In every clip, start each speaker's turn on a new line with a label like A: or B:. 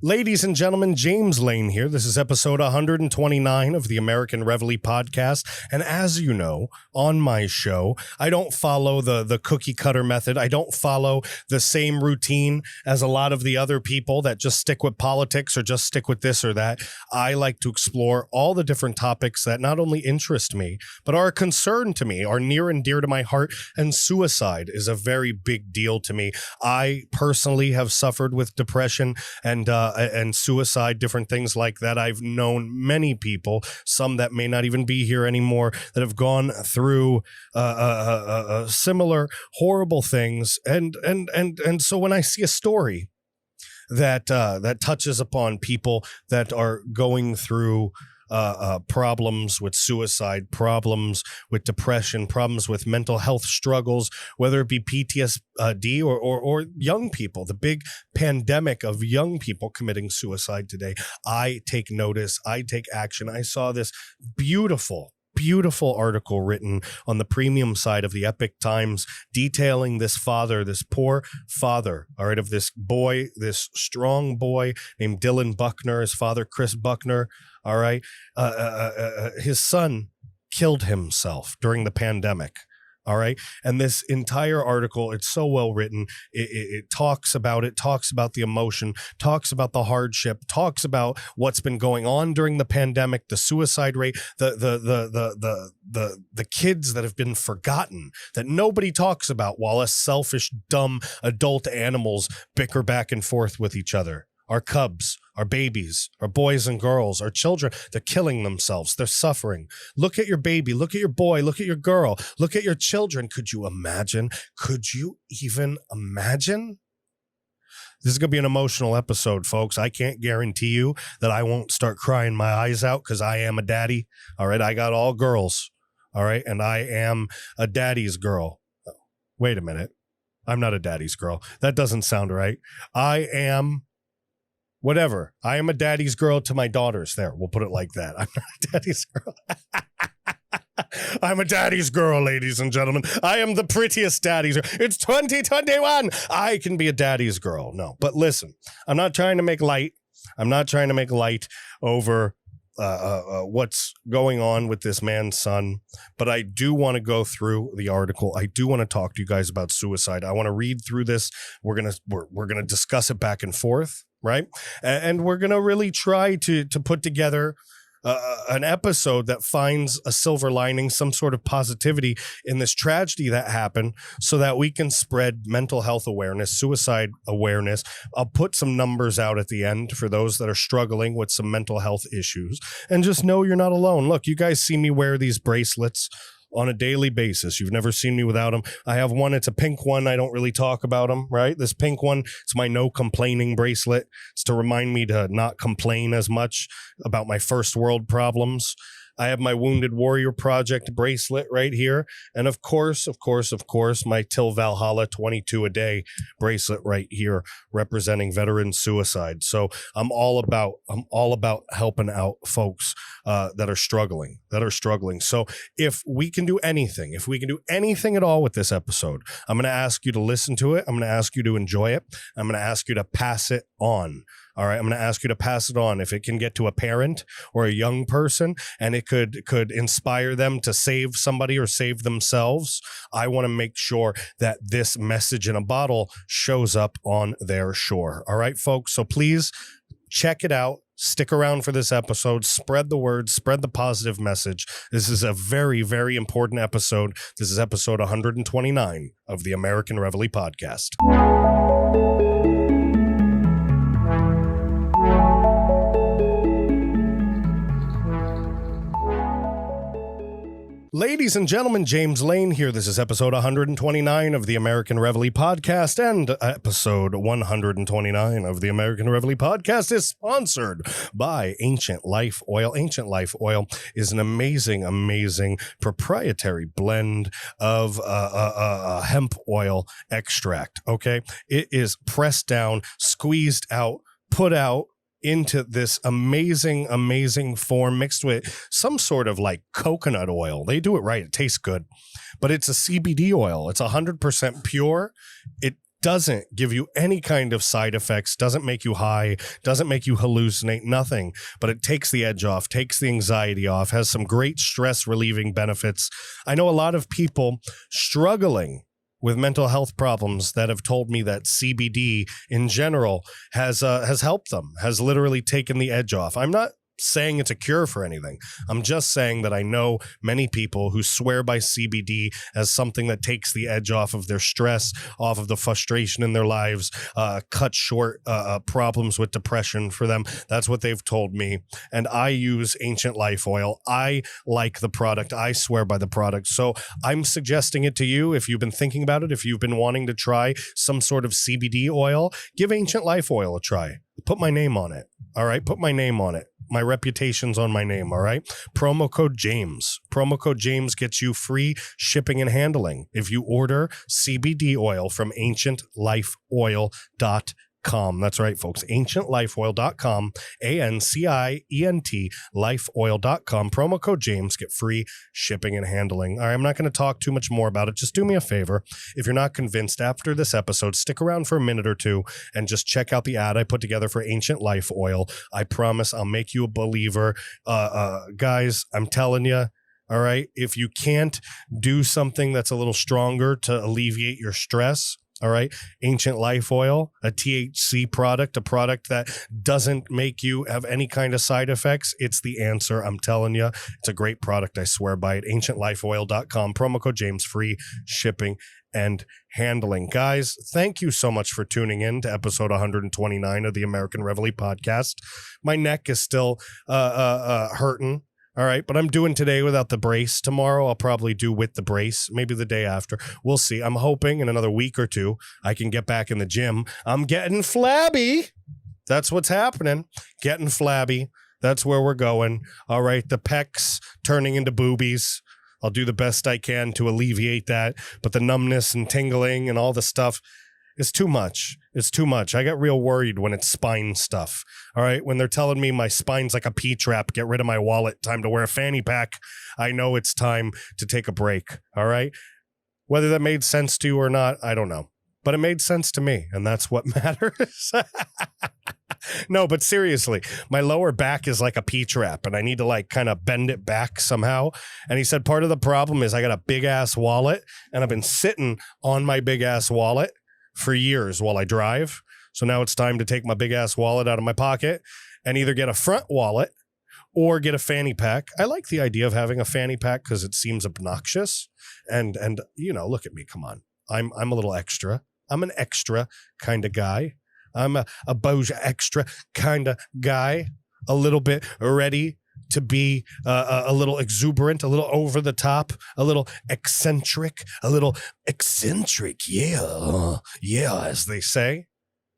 A: Ladies and gentlemen, James Lane here. This is episode 129 of the American Reveille Podcast. And as you know, on my show, I don't follow the cookie cutter method. I don't follow the same routine as a lot of the other people that just stick with politics or just stick with this or that. I like to explore all the different topics that not only interest me, but are a concern to me, are near and dear to my heart. And suicide is a very big deal to me. I personally have suffered with depression and suicide, different things like that. I've known many people, some that may not even be here anymore, that have gone through similar horrible things. And so when I see a story that touches upon people that are going through problems with suicide, problems with depression, problems with mental health struggles, whether it be PTSD or young people, the big pandemic of young people committing suicide today. I take notice. I take action. I saw this beautiful article written on the premium side of the Epic Times detailing this father, this poor father, all right, of this boy, this strong boy named Dylan Buckner, his father, Chris Buckner, all right. His son killed himself during the pandemic. All right. And this entire article, it's so well written. It talks about the emotion, talks about the hardship, talks about what's been going on during the pandemic, the suicide rate, the kids that have been forgotten, that nobody talks about, while us selfish, dumb adult animals bicker back and forth with each other. Our cubs, our babies, our boys and girls, our children, they're killing themselves. They're suffering. Look at your baby. Look at your boy. Look at your girl. Look at your children. Could you imagine? Could you even imagine? This is going to be an emotional episode, folks. I can't guarantee you that I won't start crying my eyes out because I am a daddy. All right. I got all girls. All right. And I am a daddy's girl. Wait a minute. I'm not a daddy's girl. That doesn't sound right. I am... whatever. I am a daddy's girl to my daughters. There, we'll put it like that. I'm not a daddy's girl. I'm a daddy's girl, ladies and gentlemen. I am the prettiest daddy's girl. It's 2021. I can be a daddy's girl. No, but listen, I'm not trying to make light. I'm not trying to make light over what's going on with this man's son, but I do want to go through the article. I do want to talk to you guys about suicide. I want to read through this. We're gonna discuss it back and forth. Right. And we're going to really try to put together an episode that finds a silver lining, some sort of positivity in this tragedy that happened, so that we can spread mental health awareness, suicide awareness. I'll put some numbers out at the end for those that are struggling with some mental health issues, and just know you're not alone. Look, you guys see me wear these bracelets on a daily basis. You've never seen me without them. I have one. It's a pink one. I don't really talk about them, right? This pink one, it's my no complaining bracelet. It's to remind me to not complain as much about my first world problems. I have my Wounded Warrior Project bracelet right here. And of course, my Till Valhalla 22 a day bracelet right here, representing veteran suicide. So I'm all about helping out folks that are struggling. So if we can do anything at all with this episode, I'm going to ask you to listen to it. I'm going to ask you to enjoy it. I'm going to ask you to pass it on. All right, I'm going to ask you to pass it on. If it can get to a parent or a young person and it could inspire them to save somebody or save themselves, I want to make sure that this message in a bottle shows up on their shore. All right, folks, so please check it out. Stick around for this episode. Spread the word. Spread the positive message. This is a very, very important episode. This is episode 129 of the American Reveille Podcast. Ladies and gentlemen, James Lane here. This is episode 129 of the American Reveille Podcast, and episode 129 of the American Reveille Podcast is sponsored by Ancient Life Oil. Ancient Life Oil is an amazing proprietary blend of hemp oil extract, okay? It is pressed down, squeezed out, put out into this amazing form, mixed with some sort of like coconut oil. They do it right. It tastes good, but it's a CBD oil. It's 100% pure. It doesn't give you any kind of side effects, doesn't make you high, doesn't make you hallucinate, nothing. But it takes the edge off, takes the anxiety off, has some great stress relieving benefits. I know a lot of people struggling with mental health problems that have told me that CBD in general has helped them, has literally taken the edge off. I'm not saying it's a cure for anything. I'm just saying that I know many people who swear by CBD as something that takes the edge off of their stress, off of the frustration in their lives, cut short problems with depression for them. That's what they've told me. And I use Ancient Life Oil. I like the product. I swear by the product. So I'm suggesting it to you. If you've been thinking about it, if you've been wanting to try some sort of CBD oil, give Ancient Life Oil a try. Put my name on it. All right. Put my name on it. My reputation's on my name, all right? Promo code James. Promo code James gets you free shipping and handling if you order CBD oil from ancientlifeoil.com. That's right, folks. Ancientlifeoil.com, ANCIENT, lifeoil.com. Promo code James. Get free shipping and handling. All right, I'm not going to talk too much more about it. Just do me a favor. If you're not convinced after this episode, stick around for a minute or two and just check out the ad I put together for Ancient Life Oil. I promise I'll make you a believer. Guys, I'm telling you, all right, if you can't do something that's a little stronger to alleviate your stress, all right, Ancient Life Oil, a THC product, a product that doesn't make you have any kind of side effects. It's the answer. I'm telling you, it's a great product. I swear by it. AncientLifeOil.com, promo code James, free shipping and handling. Guys, thank you so much for tuning in to episode 129 of the American Reveille Podcast. My neck is still hurting. All right, but I'm doing today without the brace. Tomorrow I'll probably do with the brace, maybe the day after. We'll see. I'm hoping in another week or two I can get back in the gym. I'm getting flabby. That's what's happening. Getting flabby. That's where we're going. All right, the pecs turning into boobies. I'll do the best I can to alleviate that, but the numbness and tingling and all the stuff is too much. It's too much. I get real worried when it's spine stuff. All right. When they're telling me my spine's like a P-trap, get rid of my wallet, time to wear a fanny pack, I know it's time to take a break. All right. Whether that made sense to you or not, I don't know. But it made sense to me, and that's what matters. No, but seriously, my lower back is like a P-trap, and I need to like kind of bend it back somehow. And he said part of the problem is I got a big-ass wallet, and I've been sitting on my big-ass wallet for years while I drive. So now it's time to take my big-ass wallet out of my pocket and either get a front wallet or get a fanny pack. I like the idea of having a fanny pack because it seems obnoxious. And you know, look at me, come on. I'm a little extra. I'm an extra kind of guy. I'm a Boja extra kind of guy. A little bit ready to be a little exuberant, a little over the top, a little eccentric, yeah, as they say.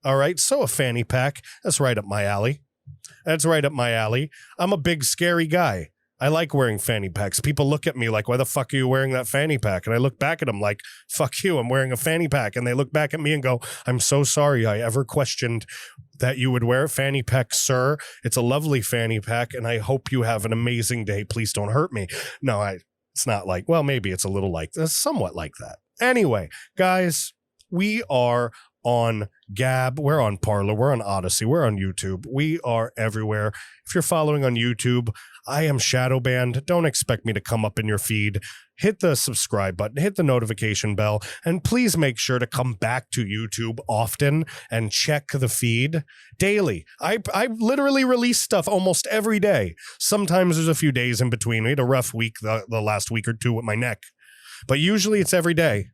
A: All right, so a fanny pack, that's right up my alley. That's right up my alley. I'm a big, scary guy. I like wearing fanny packs. People look at me like, why the fuck are you wearing that fanny pack? And I look back at them like, fuck you, I'm wearing a fanny pack. And they look back at me and go, I'm so sorry I ever questioned that you would wear a fanny pack, sir. It's a lovely fanny pack, and I hope you have an amazing day. Please don't hurt me. No, it's not like, well, maybe it's a little like this, somewhat like that. Anyway, guys, we are on Gab, we're on Parler, we're on Odyssey, we're on YouTube. We are everywhere. If you're following on YouTube, I am shadow banned. Don't expect me to come up in your feed. Hit the subscribe button, hit the notification bell, and please make sure to come back to YouTube often and check the feed daily. I literally release stuff almost every day. Sometimes there's a few days in between. We had a rough week the last week or two with my neck, but usually it's every day.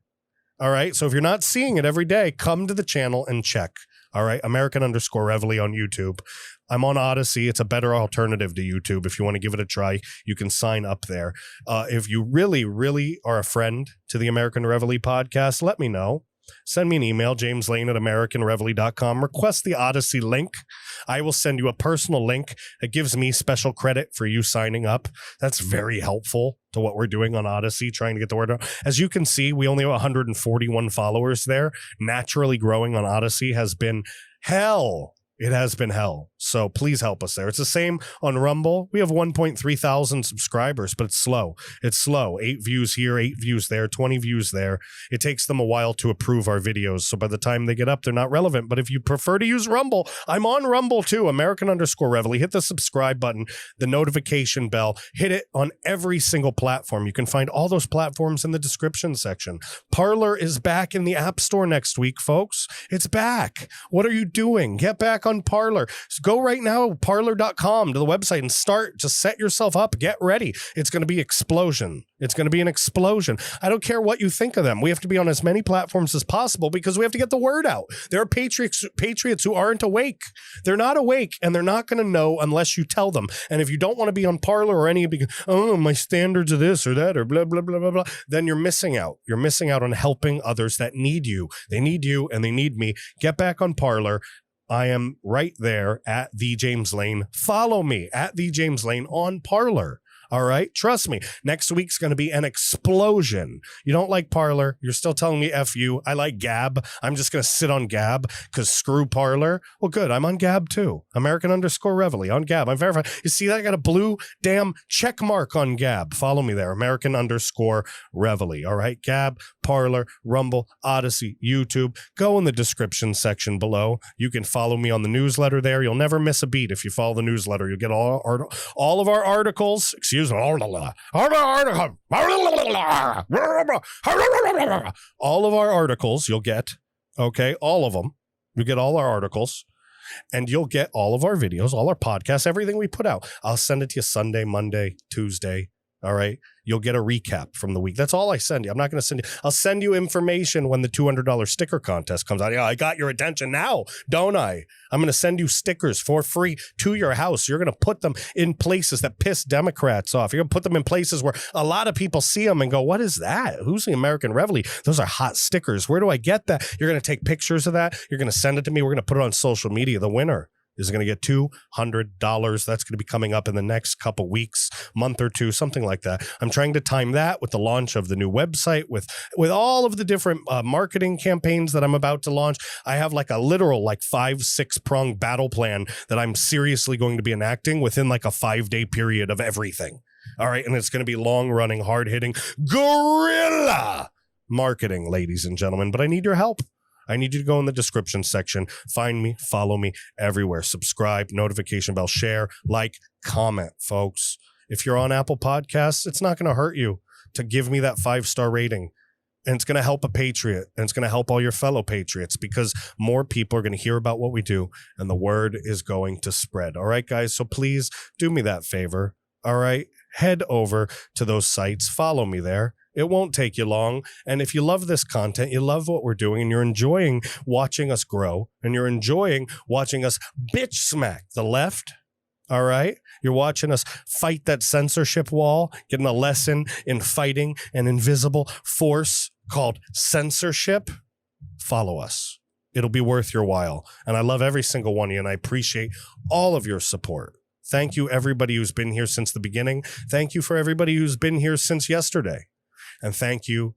A: All right. So if you're not seeing it every day, come to the channel and check. All right. American_Reveille on YouTube. I'm on Odyssey. It's a better alternative to YouTube. If you want to give it a try, you can sign up there. If you really, really are a friend to the American Reveille Podcast, let me know. Send me an email, jameslane@AmericanReveille.com. Request the Odyssey link. I will send you a personal link that gives me special credit for you signing up. That's very helpful to what we're doing on Odyssey, trying to get the word out. As you can see, we only have 141 followers there. Naturally growing on Odyssey has been hell. It has been hell. So please help us there. It's the same on Rumble. We have 1.3 thousand subscribers, but it's slow. It's slow. 8 views here, 8 views there, 20 views there. It takes them a while to approve our videos. So by the time they get up, they're not relevant. But if you prefer to use Rumble, I'm on Rumble too. American_Reveille. Hit the subscribe button, the notification bell. Hit it on every single platform. You can find all those platforms in the description section. Parler is back in the App Store next week, folks. It's back. What are you doing? Get back on Parler. So go right now, parler.com to the website and start. Just set yourself up. Get ready. It's going to be explosion. It's going to be an explosion. I don't care what you think of them. We have to be on as many platforms as possible because we have to get the word out. There are patriots who aren't awake. They're not awake, and they're not going to know unless you tell them. And if you don't want to be on Parler or any of my standards of this or that or blah, blah, blah, blah, blah, then you're missing out. You're missing out on helping others that need you. They need you and they need me. Get back on Parler. I am right there at the James Lane. Follow me at the James Lane on Parler. All right. Trust me. Next week's going to be an explosion. You don't like Parler. You're still telling me F you. I like Gab. I'm just going to sit on Gab because screw Parler. Well, good. I'm on Gab too. American_Reveille on Gab. I'm verified. You see that? I got a blue damn check mark on Gab. Follow me there. American_Reveille. All right. Gab, Parler, Rumble, Odyssey, YouTube. Go in the description section below. You can follow me on the newsletter there. You'll never miss a beat if you follow the newsletter. You'll get all of our articles. Excuse me. All of our articles you'll get, okay? All of them. You get all our articles, and you'll get all of our videos, all our podcasts, everything we put out. I'll send it to you Sunday, Monday, Tuesday. All right. You'll get a recap from the week. That's all I send you. I'm not going to send you. I'll send you information when the $200 sticker contest comes out. Yeah, I got your attention now, don't I? I'm going to send you stickers for free to your house. You're going to put them in places that piss Democrats off. You're going to put them in places where a lot of people see them and go, what is that? Who's the American Reveille? Those are hot stickers. Where do I get that? You're going to take pictures of that. You're going to send it to me. We're going to put it on social media. The winner is going to get $200. That's going to be coming up in the next couple weeks, month or two, something like that. I'm trying to time that with the launch of the new website, with all of the different marketing campaigns that I'm about to launch. I have like a literal 5-6 prong battle plan that I'm seriously going to be enacting within like a 5-day period of everything. All right. And it's going to be long running, hard hitting guerrilla marketing, ladies and gentlemen. But I need your help. I need you to go in the description section, find me, follow me everywhere, subscribe, notification bell, share, like, comment, folks. If you're on Apple Podcasts, it's not going to hurt you to give me that 5-star rating. And it's going to help a patriot, and it's going to help all your fellow patriots because more people are going to hear about what we do, and the word is going to spread. All right, guys? So please do me that favor. All right? Head over to those sites. Follow me there. It won't take you long. And if you love this content, you love what we're doing, and you're enjoying watching us grow, and you're enjoying watching us bitch smack the left, all right? You're watching us fight that censorship wall, getting a lesson in fighting an invisible force called censorship. Follow us. It'll be worth your while. And I love every single one of you, and I appreciate all of your support. Thank you, everybody who's been here since the beginning. Thank you for everybody who's been here since yesterday. And thank you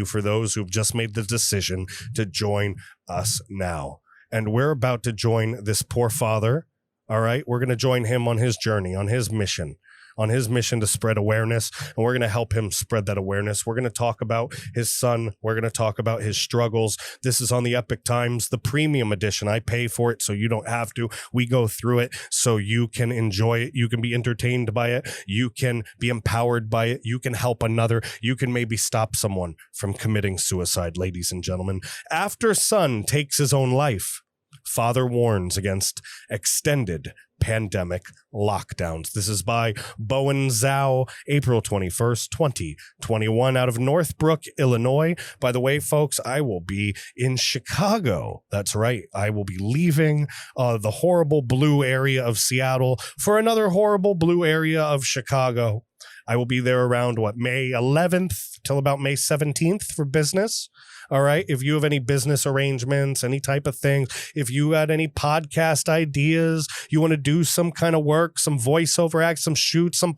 A: for those who've just made the decision to join us now. And we're about to join this poor father. All right. We're going to join him on his journey, on his mission to spread awareness. And we're going to help him spread that awareness. We're going to talk about his son. We're going to talk about his struggles. This is on the Epic Times, the premium edition. I pay for it so you don't have to. We go through it so you can enjoy it. You can be entertained by it. You can be empowered by it. You can help another. You can maybe stop someone from committing suicide, ladies and gentlemen. After son takes his own life, father warns against extended pandemic lockdowns. This is by Bowen Zhao, April 21st, 2021, out of Northbrook, Illinois. By the way, folks, I will be in Chicago. That's right. I will be leaving the horrible blue area of Seattle for another horrible blue area of Chicago. I will be there around, May 11th till about May 17th for business. All right. If you have any business arrangements, any type of thing, if you had any podcast ideas, you want to do some kind of work, some voiceover act, some shoot, I'm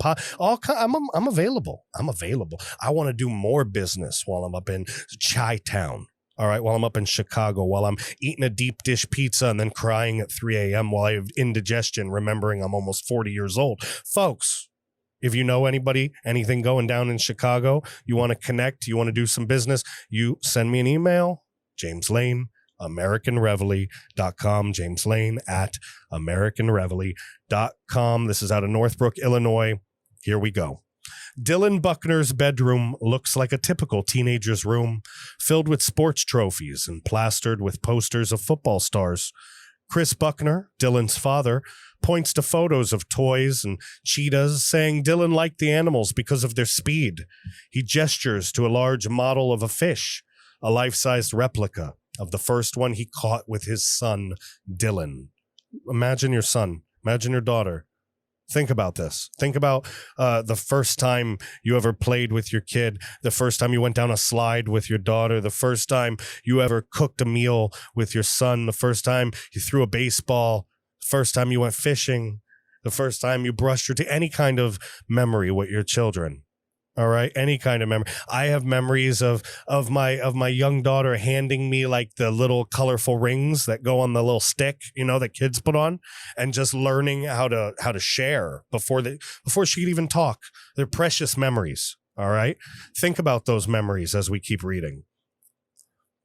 A: available. I want to do more business while I'm up in Chi-Town. All right, while I'm up in Chicago, while I'm eating a deep dish pizza and then crying at 3 a.m. while I have indigestion, remembering I'm almost 40 years old. Folks, if you know anybody, anything going down in Chicago, you want to connect, you want to do some business, you send me an email, James Lane, AmericanReveille.com, James Lane at AmericanReveille.com. This is out of Northbrook, Illinois. Here we go. Dylan Buckner's bedroom looks like a typical teenager's room, filled with sports trophies and plastered with posters of football stars. Chris Buckner, Dylan's father, points to photos of toys and cheetahs, saying Dylan liked the animals because of their speed. He gestures to a large model of a fish, a life-sized replica of the first one he caught with his son, Dylan. Imagine your son. Imagine your daughter. Think about this. Think about the first time you ever played with your kid, the first time you went down a slide with your daughter, the first time you ever cooked a meal with your son, the first time you threw a baseball, the first time you went fishing, the first time you brushed your teeth, any kind of memory with your children. All right. Any kind of memory. I have memories of my young daughter handing me like the little colorful rings that go on the little stick, that kids put on, and just learning how to share before she could even talk. They're precious memories. All right. Think about those memories as we keep reading.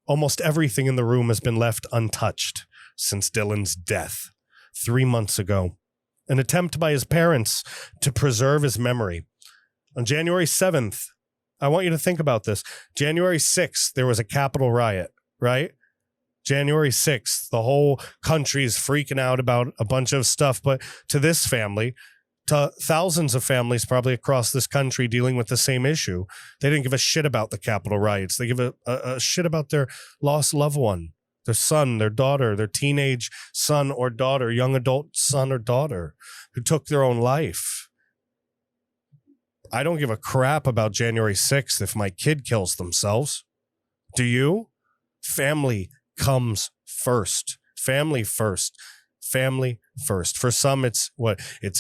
A: Almost everything in the room has been left untouched since Dylan's death 3 months ago. An attempt by his parents to preserve his memory. On January 7th, I want you to think about this. January 6th, there was a Capitol riot, right? January 6th, the whole country is freaking out about a bunch of stuff. But to this family, to thousands of families probably across this country dealing with the same issue, they didn't give a shit about the Capitol riots. They give a shit about their lost loved one, their son, their daughter, their teenage son or daughter, young adult son or daughter who took their own life. I don't give a crap about January 6th if my kid kills themselves. Do you? Family comes first. Family first. Family first. For some, it's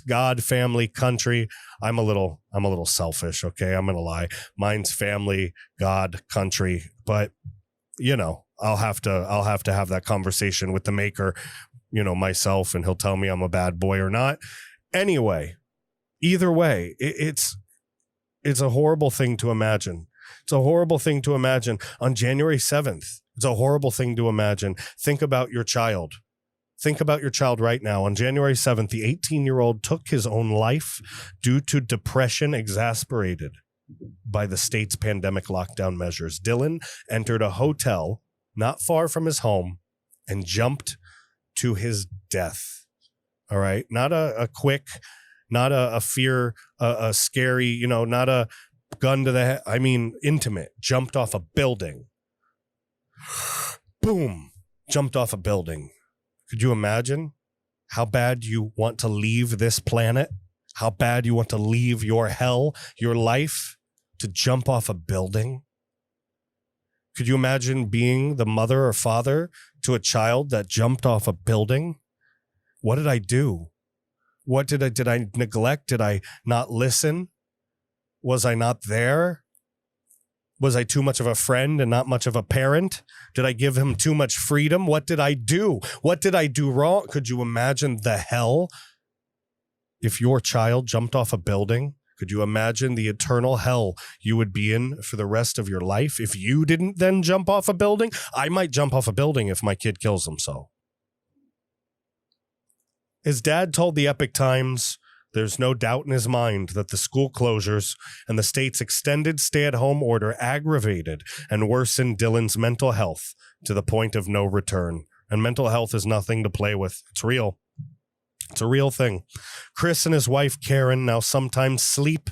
A: God, family, country. I'm a little selfish. Okay. I'm going to lie. Mine's family, God, country. But I'll have to have that conversation with the maker, myself, and he'll tell me I'm a bad boy or not. Anyway, either way, it's a horrible thing to imagine. It's a horrible thing to imagine on January 7th. It's a horrible thing to imagine. Think about your child. Think about your child right now. On January 7th, the 18-year-old took his own life due to depression exasperated by the state's pandemic lockdown measures. Dylan entered a hotel not far from his home and jumped to his death. All right. Not a quick, not a fear, a scary, not a gun to the head. I mean, intimate. Jumped off a building. Boom. Jumped off a building. Could you imagine how bad you want to leave this planet? How bad you want to leave your hell, your life, to jump off a building? Could you imagine being the mother or father to a child that jumped off a building? What did I do? What did I neglect? Did I not listen? Was I not there? Was I too much of a friend and not much of a parent? Did I give him too much freedom? What did I do? What did I do wrong? Could you imagine the hell if your child jumped off a building? Could you imagine the eternal hell you would be in for the rest of your life if you didn't then jump off a building? I might jump off a building if my kid kills himself. His dad told the Epic Times there's no doubt in his mind that the school closures and the state's extended stay-at-home order aggravated and worsened Dylan's mental health to the point of no return. And mental health is nothing to play with. It's real. It's a real thing. Chris and his wife, Karen, now sometimes sleep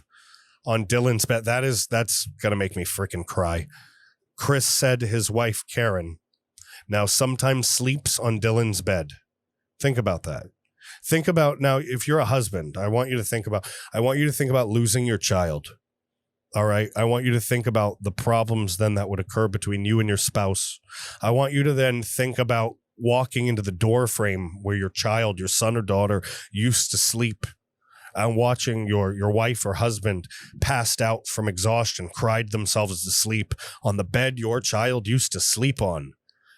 A: on Dylan's bed. That's going to make me freaking cry. Chris said his wife, Karen, now sometimes sleeps on Dylan's bed. Think about that. Think about now, if you're a husband, I want you to think about losing your child. All right. I want you to think about the problems then that would occur between you and your spouse. I want you to then think about walking into the door frame where your child, your son or daughter used to sleep. and watching your wife or husband passed out from exhaustion, cried themselves to sleep on the bed your child used to sleep on.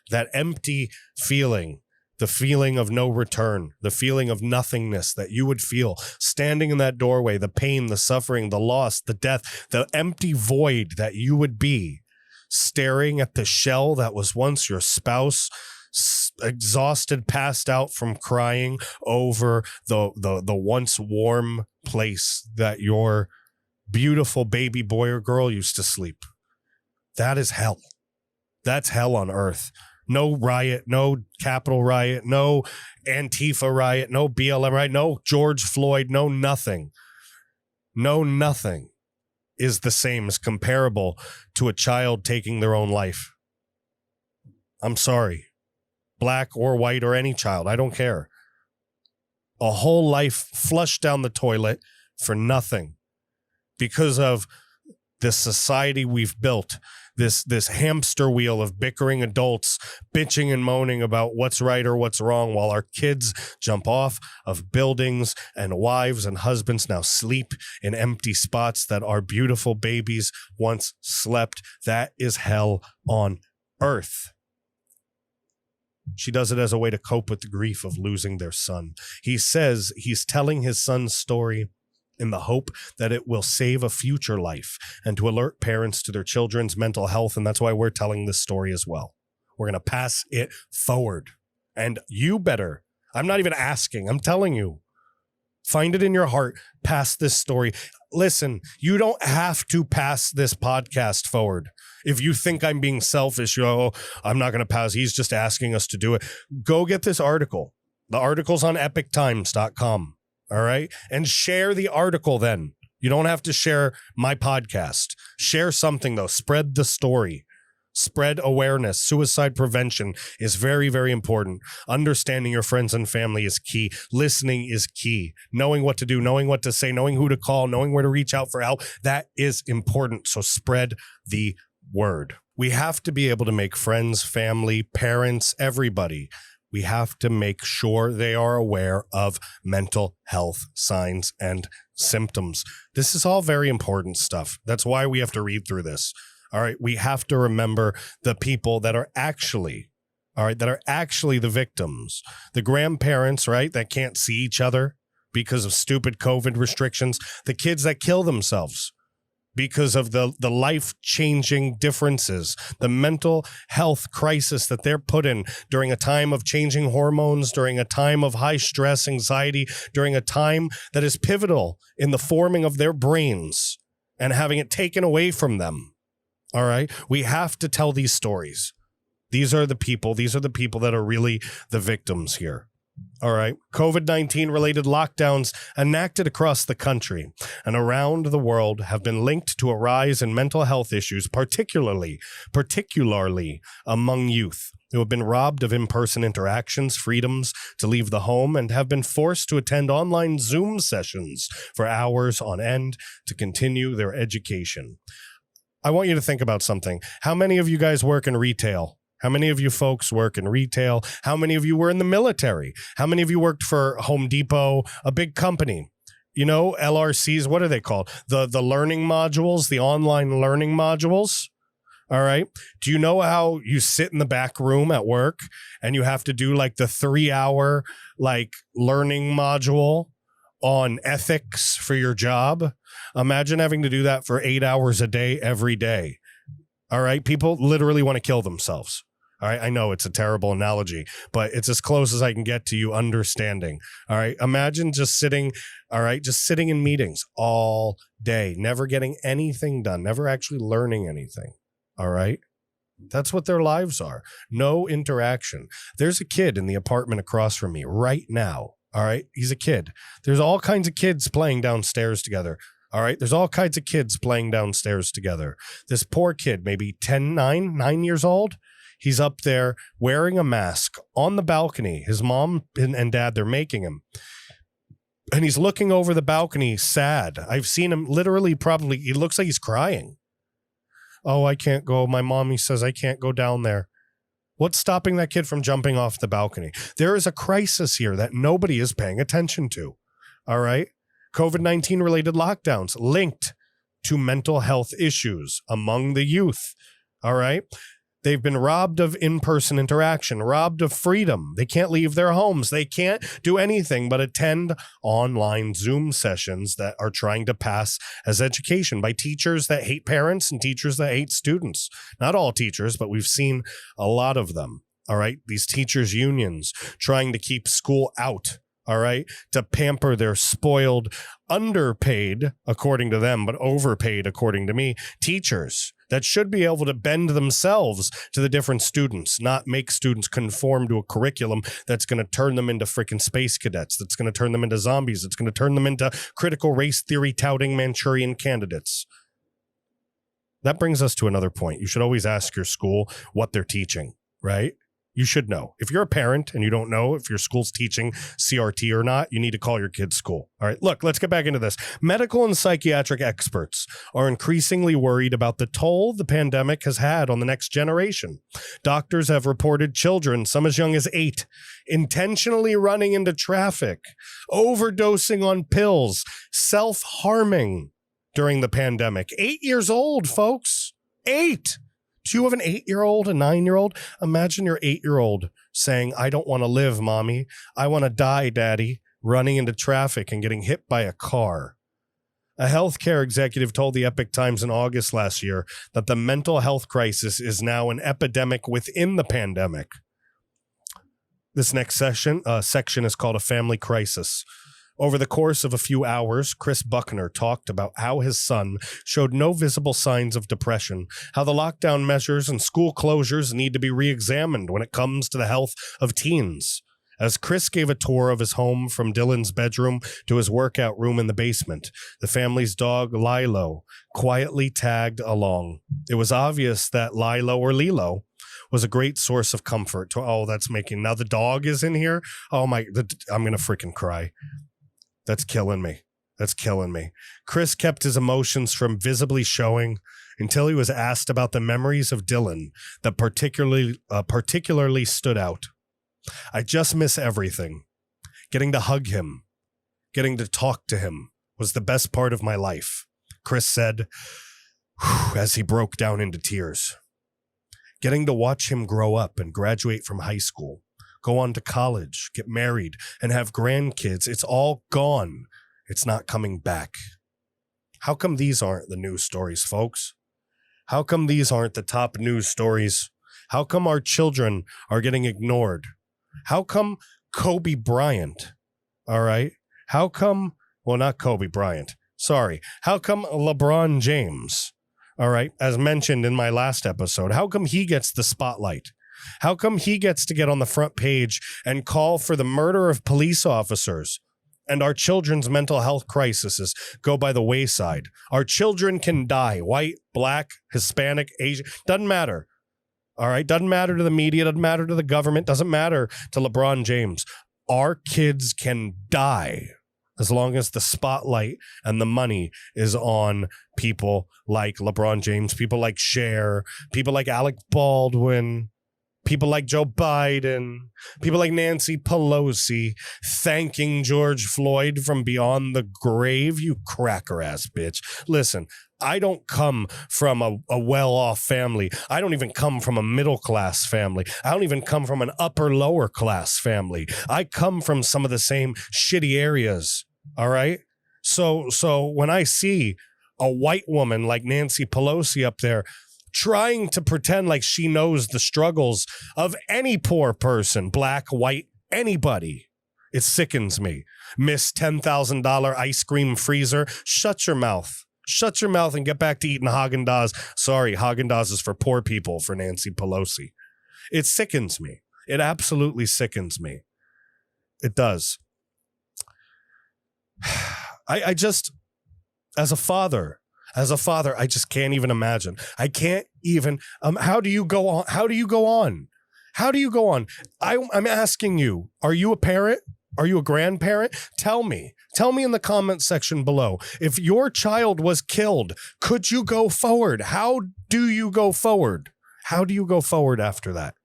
A: That empty feeling, the feeling of no return, the feeling of nothingness that you would feel standing in that doorway, the pain, the suffering, the loss, the death, the empty void that you would be staring at the shell that was once your spouse, exhausted, passed out from crying over the once warm place that your beautiful baby boy or girl used to sleep. That is hell. That's hell on earth. No riot, no Capitol riot, no Antifa riot, no BLM riot, no George Floyd, no nothing. No nothing is the same as comparable to a child taking their own life. I'm sorry. Black or white or any child, I don't care. A whole life flushed down the toilet for nothing because of this society we've built, this hamster wheel of bickering adults bitching and moaning about what's right or what's wrong while our kids jump off of buildings and wives and husbands now sleep in empty spots that our beautiful babies once slept. That is hell on earth. She does it as a way to cope with the grief of losing their son. He says he's telling his son's story in the hope that it will save a future life and to alert parents to their children's mental health. And that's why we're telling this story as well. We're going to pass it forward. And you better, I'm not even asking, I'm telling you, find it in your heart, pass this story. Listen, you don't have to pass this podcast forward. If you think I'm being selfish, I'm not going to pass. He's just asking us to do it. Go get this article. The article's on epictimes.com. All right. And share the article then. You don't have to share my podcast. Share something, though. Spread the story. Spread awareness. Suicide prevention is very, very important. Understanding your friends and family is key. Listening is key. Knowing what to do, knowing what to say, knowing who to call, knowing where to reach out for help. That is important. So spread the word. We have to be able to make friends, family, parents, everybody. We have to make sure they are aware of mental health signs and symptoms. This is all very important stuff. That's why we have to read through this. All right. We have to remember the people that are actually, the victims, the grandparents, right, that can't see each other because of stupid COVID restrictions, the kids that kill themselves because of the life-changing differences, the mental health crisis that they're put in during a time of changing hormones, during a time of high stress, anxiety, during a time that is pivotal in the forming of their brains and having it taken away from them. All right. We have to tell these stories. These are the people that are really the victims here. All right. COVID-19 related lockdowns enacted across the country and around the world have been linked to a rise in mental health issues, particularly among youth who have been robbed of in-person interactions, freedoms to leave the home, and have been forced to attend online Zoom sessions for hours on end to continue their education. I want you to think about something. How many of you guys work in retail? How many of you folks work in retail? How many of you were in the military? How many of you worked for Home Depot, a big company? You know, LRCs, what are they called? The learning modules, the online learning modules. All right. Do you know how you sit in the back room at work and you have to do like the 3-hour learning module on ethics for your job? Imagine having to do that for 8 hours a day, every day. All right. People literally want to kill themselves. All right. I know it's a terrible analogy, but it's as close as I can get to you understanding. All right. Imagine just sitting in meetings all day, never getting anything done, never actually learning anything. All right. That's what their lives are. No interaction. There's a kid in the apartment across from me right now. All right. He's a kid. There's all kinds of kids playing downstairs together. All right. There's all kinds of kids playing downstairs together. This poor kid, maybe 9 years old. He's up there wearing a mask on the balcony. His mom and dad, they're making him. And he's looking over the balcony, sad. I've seen him literally he looks like he's crying. Oh, I can't go. My mommy says I can't go down there. What's stopping that kid from jumping off the balcony? There is a crisis here that nobody is paying attention to. All right. COVID-19 related lockdowns linked to mental health issues among the youth. All right. They've been robbed of in-person interaction, robbed of freedom. They can't leave their homes. They can't do anything but attend online Zoom sessions that are trying to pass as education by teachers that hate parents and teachers that hate students. Not all teachers, but we've seen a lot of them. All right. These teachers' unions trying to keep school out. All right. To pamper their spoiled, underpaid, according to them, but overpaid, according to me, teachers that should be able to bend themselves to the different students, not make students conform to a curriculum that's going to turn them into freaking space cadets, that's going to turn them into zombies, that's going to turn them into critical race theory touting Manchurian candidates. That brings us to another point. You should always ask your school what they're teaching, right? You should know. If you're a parent and you don't know if your school's teaching CRT or not, you need to call your kid's school. All right, look, let's get back into this. Medical and psychiatric experts are increasingly worried about the toll the pandemic has had on the next generation. Doctors have reported children, some as young as 8, intentionally running into traffic, overdosing on pills, self-harming during the pandemic. 8 years old, folks. 8. Do you have an 8-year-old, a 9-year-old? Imagine your 8-year-old saying, I don't want to live, mommy. I want to die, daddy, running into traffic and getting hit by a car. A healthcare executive told the Epoch Times in August last year that the mental health crisis is now an epidemic within the pandemic. This next section is called a family crisis. Over the course of a few hours, Chris Buckner talked about how his son showed no visible signs of depression, how the lockdown measures and school closures need to be re-examined when it comes to the health of teens. As Chris gave a tour of his home from Dylan's bedroom to his workout room in the basement, the family's dog, Lilo, quietly tagged along. It was obvious that Lilo or Lilo was a great source of comfort. Now the dog is in here. I'm going to freaking cry. That's killing me. That's killing me. Chris kept his emotions from visibly showing until he was asked about the memories of Dylan that particularly stood out. I just miss everything. Getting to hug him, getting to talk to him was the best part of my life, Chris said as he broke down into tears. Getting to watch him grow up and graduate from high school, go on to college, get married, and have grandkids. It's all gone. It's not coming back. How come these aren't the news stories, folks? How come these aren't the top news stories? How come our children are getting ignored? How come Kobe Bryant, all right? How come, not Kobe Bryant, sorry. How come LeBron James, all right, as mentioned in my last episode, how come he gets the spotlight? How come he gets to get on the front page and call for the murder of police officers, and our children's mental health crises go by the wayside? Our children can die, white, black, Hispanic, Asian, doesn't matter. All right, doesn't matter to the media, doesn't matter to the government, doesn't matter to LeBron James. Our kids can die as long as the spotlight and the money is on people like LeBron James, people like Cher, people like Alec Baldwin, people like Joe Biden, people like Nancy Pelosi, thanking George Floyd from beyond the grave. You cracker ass bitch. Listen, I don't come from a well-off family. I don't even come from a middle-class family. I don't even come from an upper-lower-class family. I come from some of the same shitty areas, all right? So when I see a white woman like Nancy Pelosi up there trying to pretend like she knows the struggles of any poor person, black, white, anybody, it sickens me. Miss $10,000 ice cream freezer, shut your mouth. Shut your mouth and get back to eating Haagen-Dazs. Sorry, Haagen-Dazs is for poor people for Nancy Pelosi. It sickens me. It absolutely sickens me. It does. I just, as a father, I just can't even imagine. I can't even, how do you go on? How do you go on? How do you go on? I'm asking you, are you a parent? Are you a grandparent? Tell me in the comment section below. If your child was killed, could you go forward? How do you go forward? How do you go forward after that?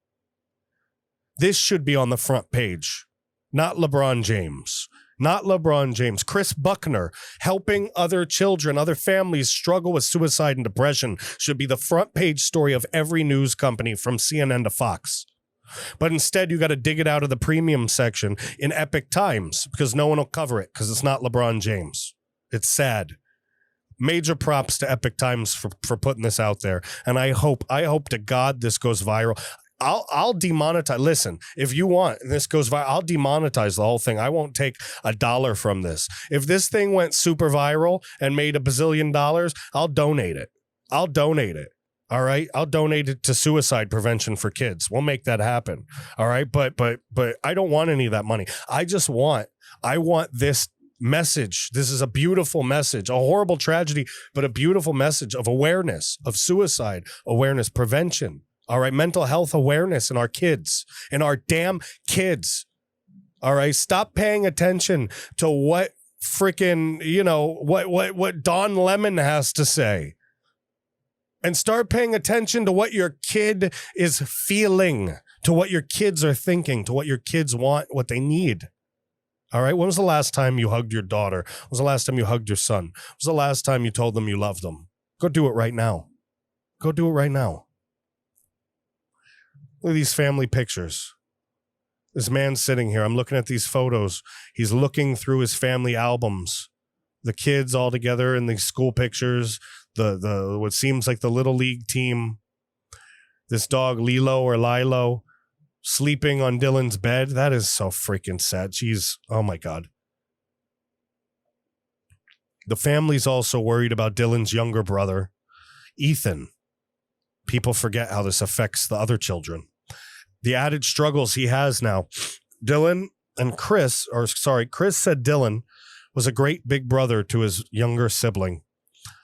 A: This should be on the front page, not LeBron James. not LeBron James. Chris Buckner, helping other children, other families struggle with suicide and depression, should be the front page story of every news company from CNN to Fox. But instead, you got to dig it out of the premium section in Epic Times because no one will cover it because it's not LeBron James. It's sad. Major props to Epic Times for putting this out there. And I hope to God this goes viral. I'll demonetize. Listen, if you want this goes viral, I'll demonetize the whole thing. I won't take $1 from this. If this thing went super viral and made $1 bazillion, I'll donate it. All right. I'll donate it to suicide prevention for kids. We'll make that happen. All right. But I don't want any of that money. I want this message. This is a beautiful message, a horrible tragedy, but a beautiful message of awareness, of suicide awareness, prevention. All right. Mental health awareness in our kids, in our damn kids. All right. Stop paying attention to what freaking, what Don Lemon has to say. And start paying attention to what your kid is feeling, to what your kids are thinking, to what your kids want, what they need. All right. When was the last time you hugged your daughter? When was the last time you hugged your son? When was the last time you told them you loved them? Go do it right now. Go do it right now. Look at these family pictures. This man sitting here. I'm looking at these photos. He's looking through his family albums. The kids all together in these school pictures. The what seems like the little league team. This dog Lilo, sleeping on Dylan's bed. That is so freaking sad. Jeez. Oh my God. The family's also worried about Dylan's younger brother, Ethan. People forget how this affects the other children. The added struggles he has now. Chris said Dylan was a great big brother to his younger sibling.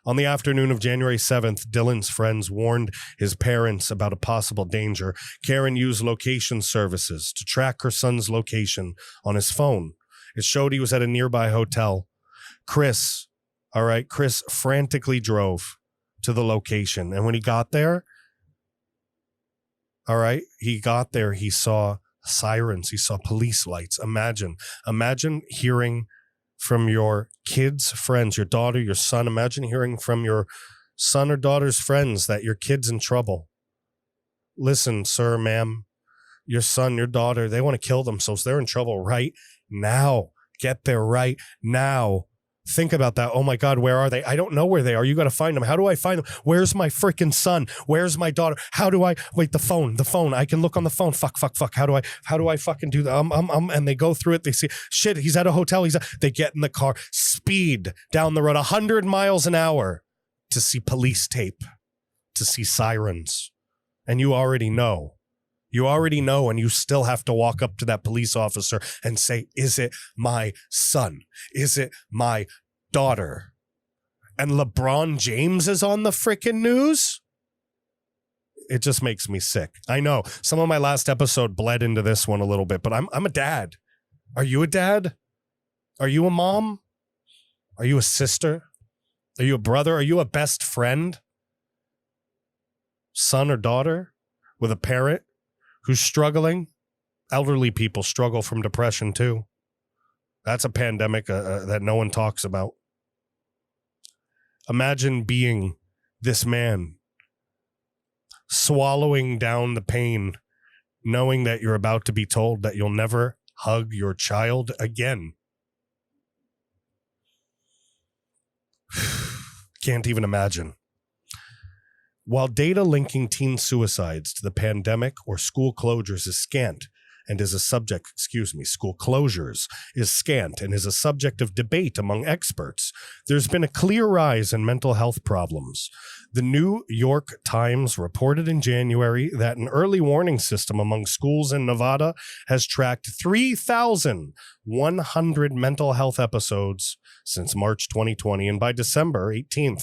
A: On the afternoon of January 7th, Dylan's friends warned his parents about a possible danger. Karen used location services to track her son's location on his phone. It showed he was at a nearby hotel. Chris frantically drove to the location. And when he got there, he saw sirens. He saw police lights. Imagine hearing from your kids' friends, your daughter, your son. Imagine hearing from your son or daughter's friends that your kid's in trouble. Listen, sir, ma'am, your son, your daughter, they want to kill themselves. They're in trouble right now. Get there right now. Think about that. Oh my God, where are they? I don't know where they are. You got to find them. How do I find them? Where's my freaking son? Where's my daughter? How do I wait? The phone. I can look on the phone. Fuck. How do I fucking do that? And they go through it. They see shit. He's at a hotel. They get in the car, speed down the road 100 miles an hour to see police tape, to see sirens. And you already know, and you still have to walk up to that police officer and say, is it my son? Is it my daughter? And LeBron James is on the freaking news? It just makes me sick. I know some of my last episode bled into this one a little bit, but I'm a dad. Are you a dad? Are you a mom? Are you a sister? Are you a brother? Are you a best friend? Son or daughter with a parent who's struggling? Elderly people struggle from depression too. That's a pandemic that no one talks about. Imagine being this man, swallowing down the pain, knowing that you're about to be told that you'll never hug your child again. Can't even imagine. While data linking teen suicides to the pandemic or school closures is scant and is a subject, school closures is scant and is a subject of debate among experts, there's been a clear rise in mental health problems. The New York Times reported in January that an early warning system among schools in Nevada has tracked 3,100 mental health episodes since March 2020. And by December 18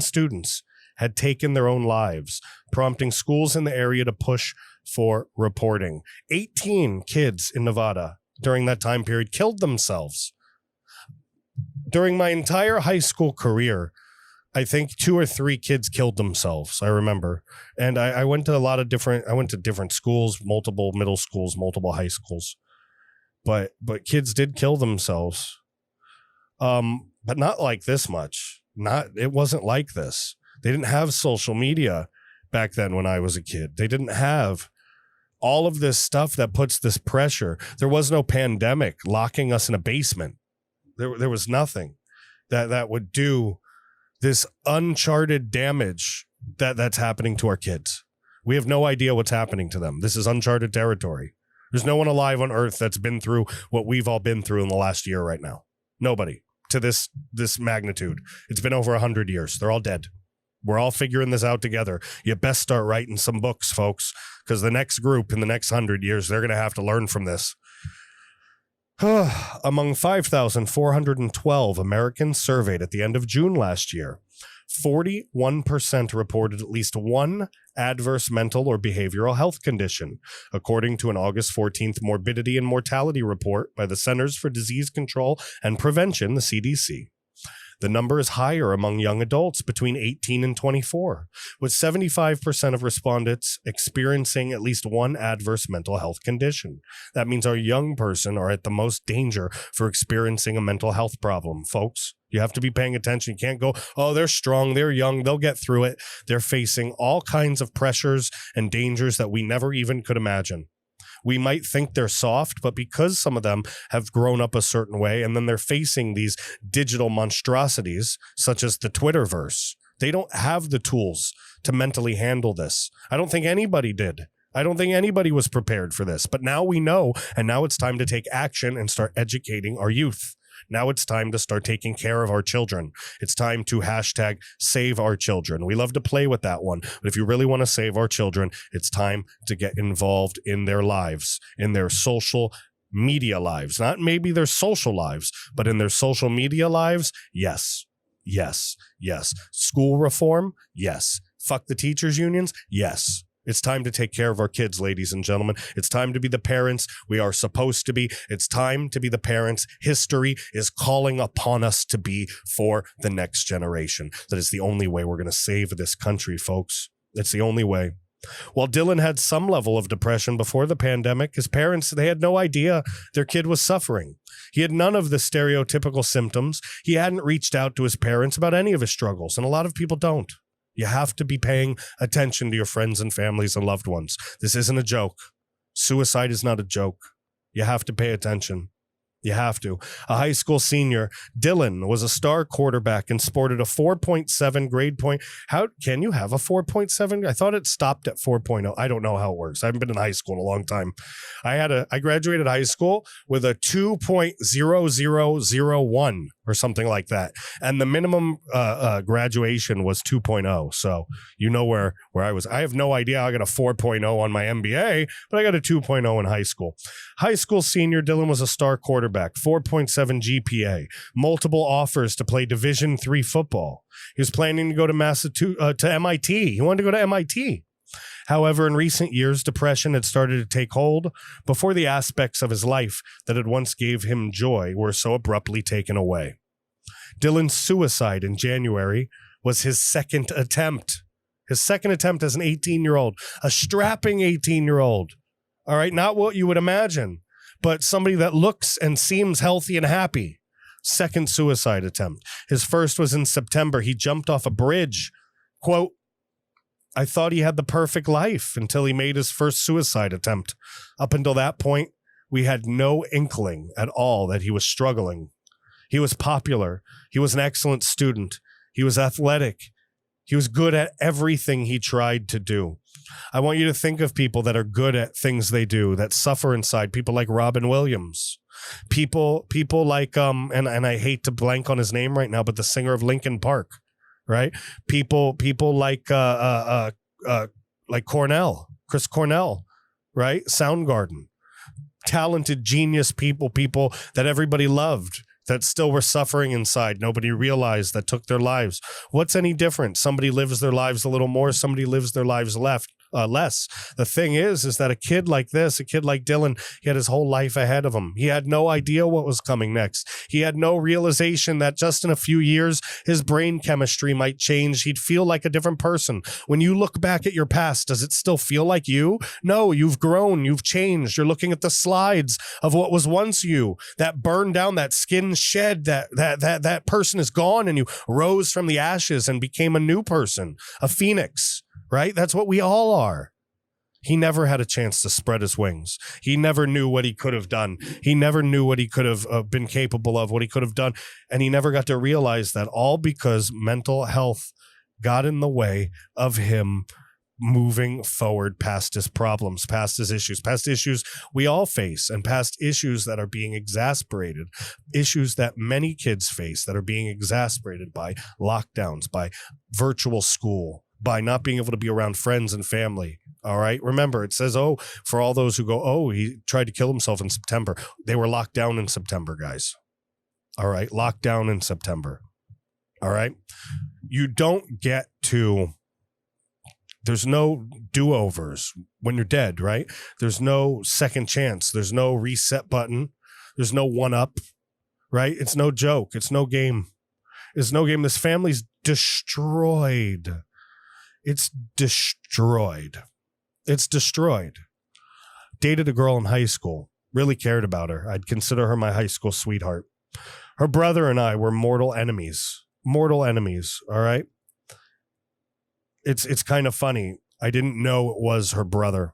A: students had taken their own lives, prompting schools in the area to push for reporting. 18 kids in Nevada during that time period killed themselves. During my entire high school career, I think 2 or 3 kids killed themselves, I remember. And I went to different schools, multiple middle schools, multiple high schools. but kids did kill themselves. But not like this much. It wasn't like this. They didn't have social media back then when I was a kid. They didn't have all of this stuff that puts this pressure. There was no pandemic locking us in a basement. There was nothing that would do this uncharted damage that's happening to our kids. We have no idea what's happening to them. This is uncharted territory. There's no one alive on Earth that's been through what we've all been through in the last year right now. Nobody to this magnitude. It's been over 100 years. They're all dead. We're all figuring this out together. You best start writing some books, folks, because the next group in the next 100 years, they're going to have to learn from this. Among 5,412 Americans surveyed at the end of June last year, 41% reported at least one adverse mental or behavioral health condition, according to an August 14th morbidity and mortality report by the Centers for Disease Control and Prevention, the CDC. The number is higher among young adults between 18 and 24, with 75% of respondents experiencing at least one adverse mental health condition. That means our young person are at the most danger for experiencing a mental health problem, folks. You have to be paying attention. You can't go, oh, they're strong, they're young, they'll get through it. They're facing all kinds of pressures and dangers that we never even could imagine. We might think they're soft, but because some of them have grown up a certain way and then they're facing these digital monstrosities, such as the Twitterverse, they don't have the tools to mentally handle this. I don't think anybody did. I don't think anybody was prepared for this. But now we know, and now it's time to take action and start educating our youth. Now it's time to start taking care of our children. It's time to hashtag save our children. We love to play with that one. But if you really want to save our children, it's time to get involved in their lives, in their social media lives. Not maybe their social lives, but in their social media lives. Yes, yes, yes. School reform? Yes. Fuck the teachers' unions? Yes. It's time to take care of our kids, ladies and gentlemen. It's time to be the parents we are supposed to be. It's time to be the parents history is calling upon us to be for the next generation. That is the only way we're going to save this country, folks. It's the only way. While Dylan had some level of depression before the pandemic, his parents, they had no idea their kid was suffering. He had none of the stereotypical symptoms. He hadn't reached out to his parents about any of his struggles, and a lot of people don't. You have to be paying attention to your friends and families and loved ones. This isn't a joke. Suicide is not a joke. You have to pay attention. You have to. A high school senior, Dylan, was a star quarterback and sported a 4.7 grade point. How can you have a 4.7? I thought it stopped at 4.0. I don't know how it works. I haven't been in high school in a long time. I graduated high school with a 2.0001 or something like that. And the minimum graduation was 2.0. So you know where I was. I have no idea. I got a 4.0 on my MBA, but I got a 2.0 in high school. High school senior Dylan was a star quarterback, 4.7 GPA, multiple offers to play Division III football. He was planning to go to MIT. He wanted to go to MIT. However, in recent years, depression had started to take hold before the aspects of his life that had once gave him joy were so abruptly taken away. Dylan's suicide in January was his second attempt. His second attempt as an 18-year-old, a strapping 18-year-old. All right, not what you would imagine, but somebody that looks and seems healthy and happy. Second suicide attempt. His first was in September. He jumped off a bridge. Quote, I thought he had the perfect life until he made his first suicide attempt. Up until that point, we had no inkling at all that he was struggling. He was popular. He was an excellent student. He was athletic. He was good at everything he tried to do. I want you to think of people that are good at things they do, that suffer inside. People like Robin Williams. People like, and I hate to blank on his name right now, but the singer of Linkin Park, right? People like Cornell, Chris Cornell, right? Soundgarden. Talented, genius people that everybody loved, that still were suffering inside. Nobody realized that took their lives. What's any different? Somebody lives their lives a little more. Somebody lives their lives left less. The thing is that a kid like this, a kid like Dylan, he had his whole life ahead of him. He had no idea what was coming next. He had no realization that just in a few years, his brain chemistry might change. He'd feel like a different person. When you look back at your past, does it still feel like you? No, you've grown, you've changed. You're looking at the slides of what was once you, that burned down, that skin shed, that person is gone, and you rose from the ashes and became a new person, a phoenix. Right? That's what we all are. He never had a chance to spread his wings. He never knew what he could have done. He never knew what he could have been capable of, what he could have done. And he never got to realize that, all because mental health got in the way of him moving forward past his problems, past his issues, past issues we all face, and past issues that are being exacerbated, issues that many kids face that are being exacerbated by lockdowns, by virtual school, by not being able to be around friends and family. All right. Remember, it says, for all those who go, he tried to kill himself in September. They were locked down in September, guys. All right. Locked down in September. All right. You don't get to, there's no do-overs when you're dead, right? There's no second chance. There's no reset button. There's no one-up, right? It's no joke. It's no game. It's no game. This family's destroyed. It's destroyed. It's destroyed. Dated a girl in high school. Really cared about her. I'd consider her my high school sweetheart. Her brother and I were mortal enemies. Mortal enemies, all right? It's kind of funny. I didn't know it was her brother.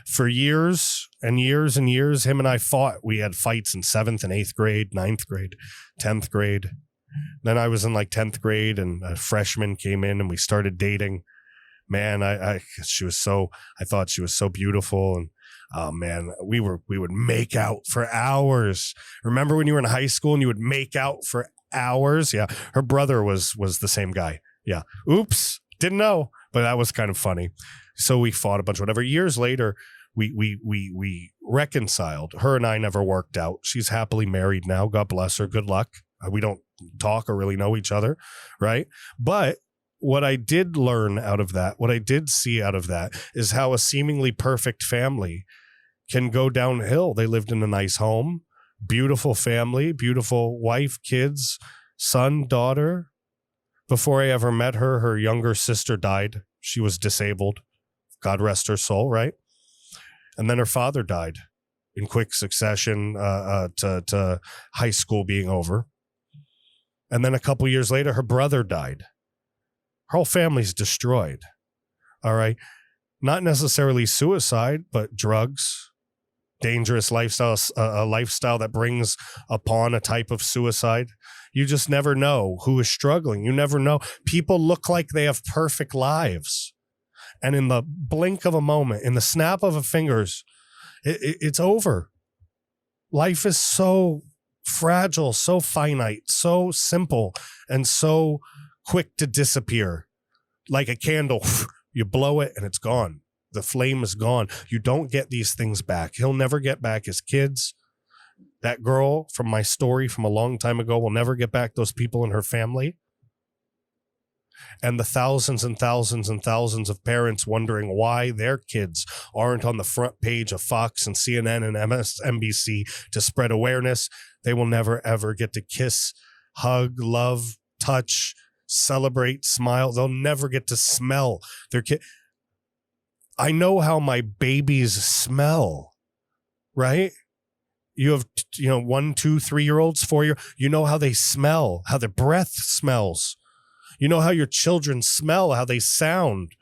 A: For years and years and years, him and I fought. We had fights in 7th and 8th grade, 9th grade, 10th grade. Then I was in like 10th grade, and a freshman came in and we started dating. Man, I thought she was so beautiful. And oh man, we would make out for hours. Remember when you were in high school and you would make out for hours? Yeah. Her brother was the same guy. Yeah. Oops. Didn't know, but that was kind of funny. So we fought a bunch, whatever. Years later, we reconciled. Her and I never worked out. She's happily married now. God bless her. Good luck. We don't talk or really know each other, right? But what I did learn out of that, what I did see out of that, is how a seemingly perfect family can go downhill. They lived in a nice home, beautiful family, beautiful wife, kids, son, daughter. Before I ever met her, her younger sister died. She was disabled. God rest her soul, right? And then her father died in quick succession to high school being over. And then a couple years later, her brother died. Her whole family's destroyed. All right. Not necessarily suicide, but drugs, dangerous lifestyle, a lifestyle that brings upon a type of suicide. You just never know who is struggling. You never know. People look like they have perfect lives. And in the blink of a moment, in the snap of a fingers, it's over. Life is so fragile, so finite, so simple, and so quick to disappear. Like a candle, you blow it and it's gone. The flame is gone. You don't get these things back. He'll never get back his kids. That girl from my story from a long time ago will never get back those people in her family. And the thousands and thousands and thousands of parents wondering why their kids aren't on the front page of Fox and CNN and MSNBC to spread awareness. They will never, ever get to kiss, hug, love, touch, celebrate, smile. They'll never get to smell their kid. I know how my babies smell, right? You have, 1, 2, 3-year-olds, 4-year. You know how they smell, how their breath smells. You know how your children smell, how they sound.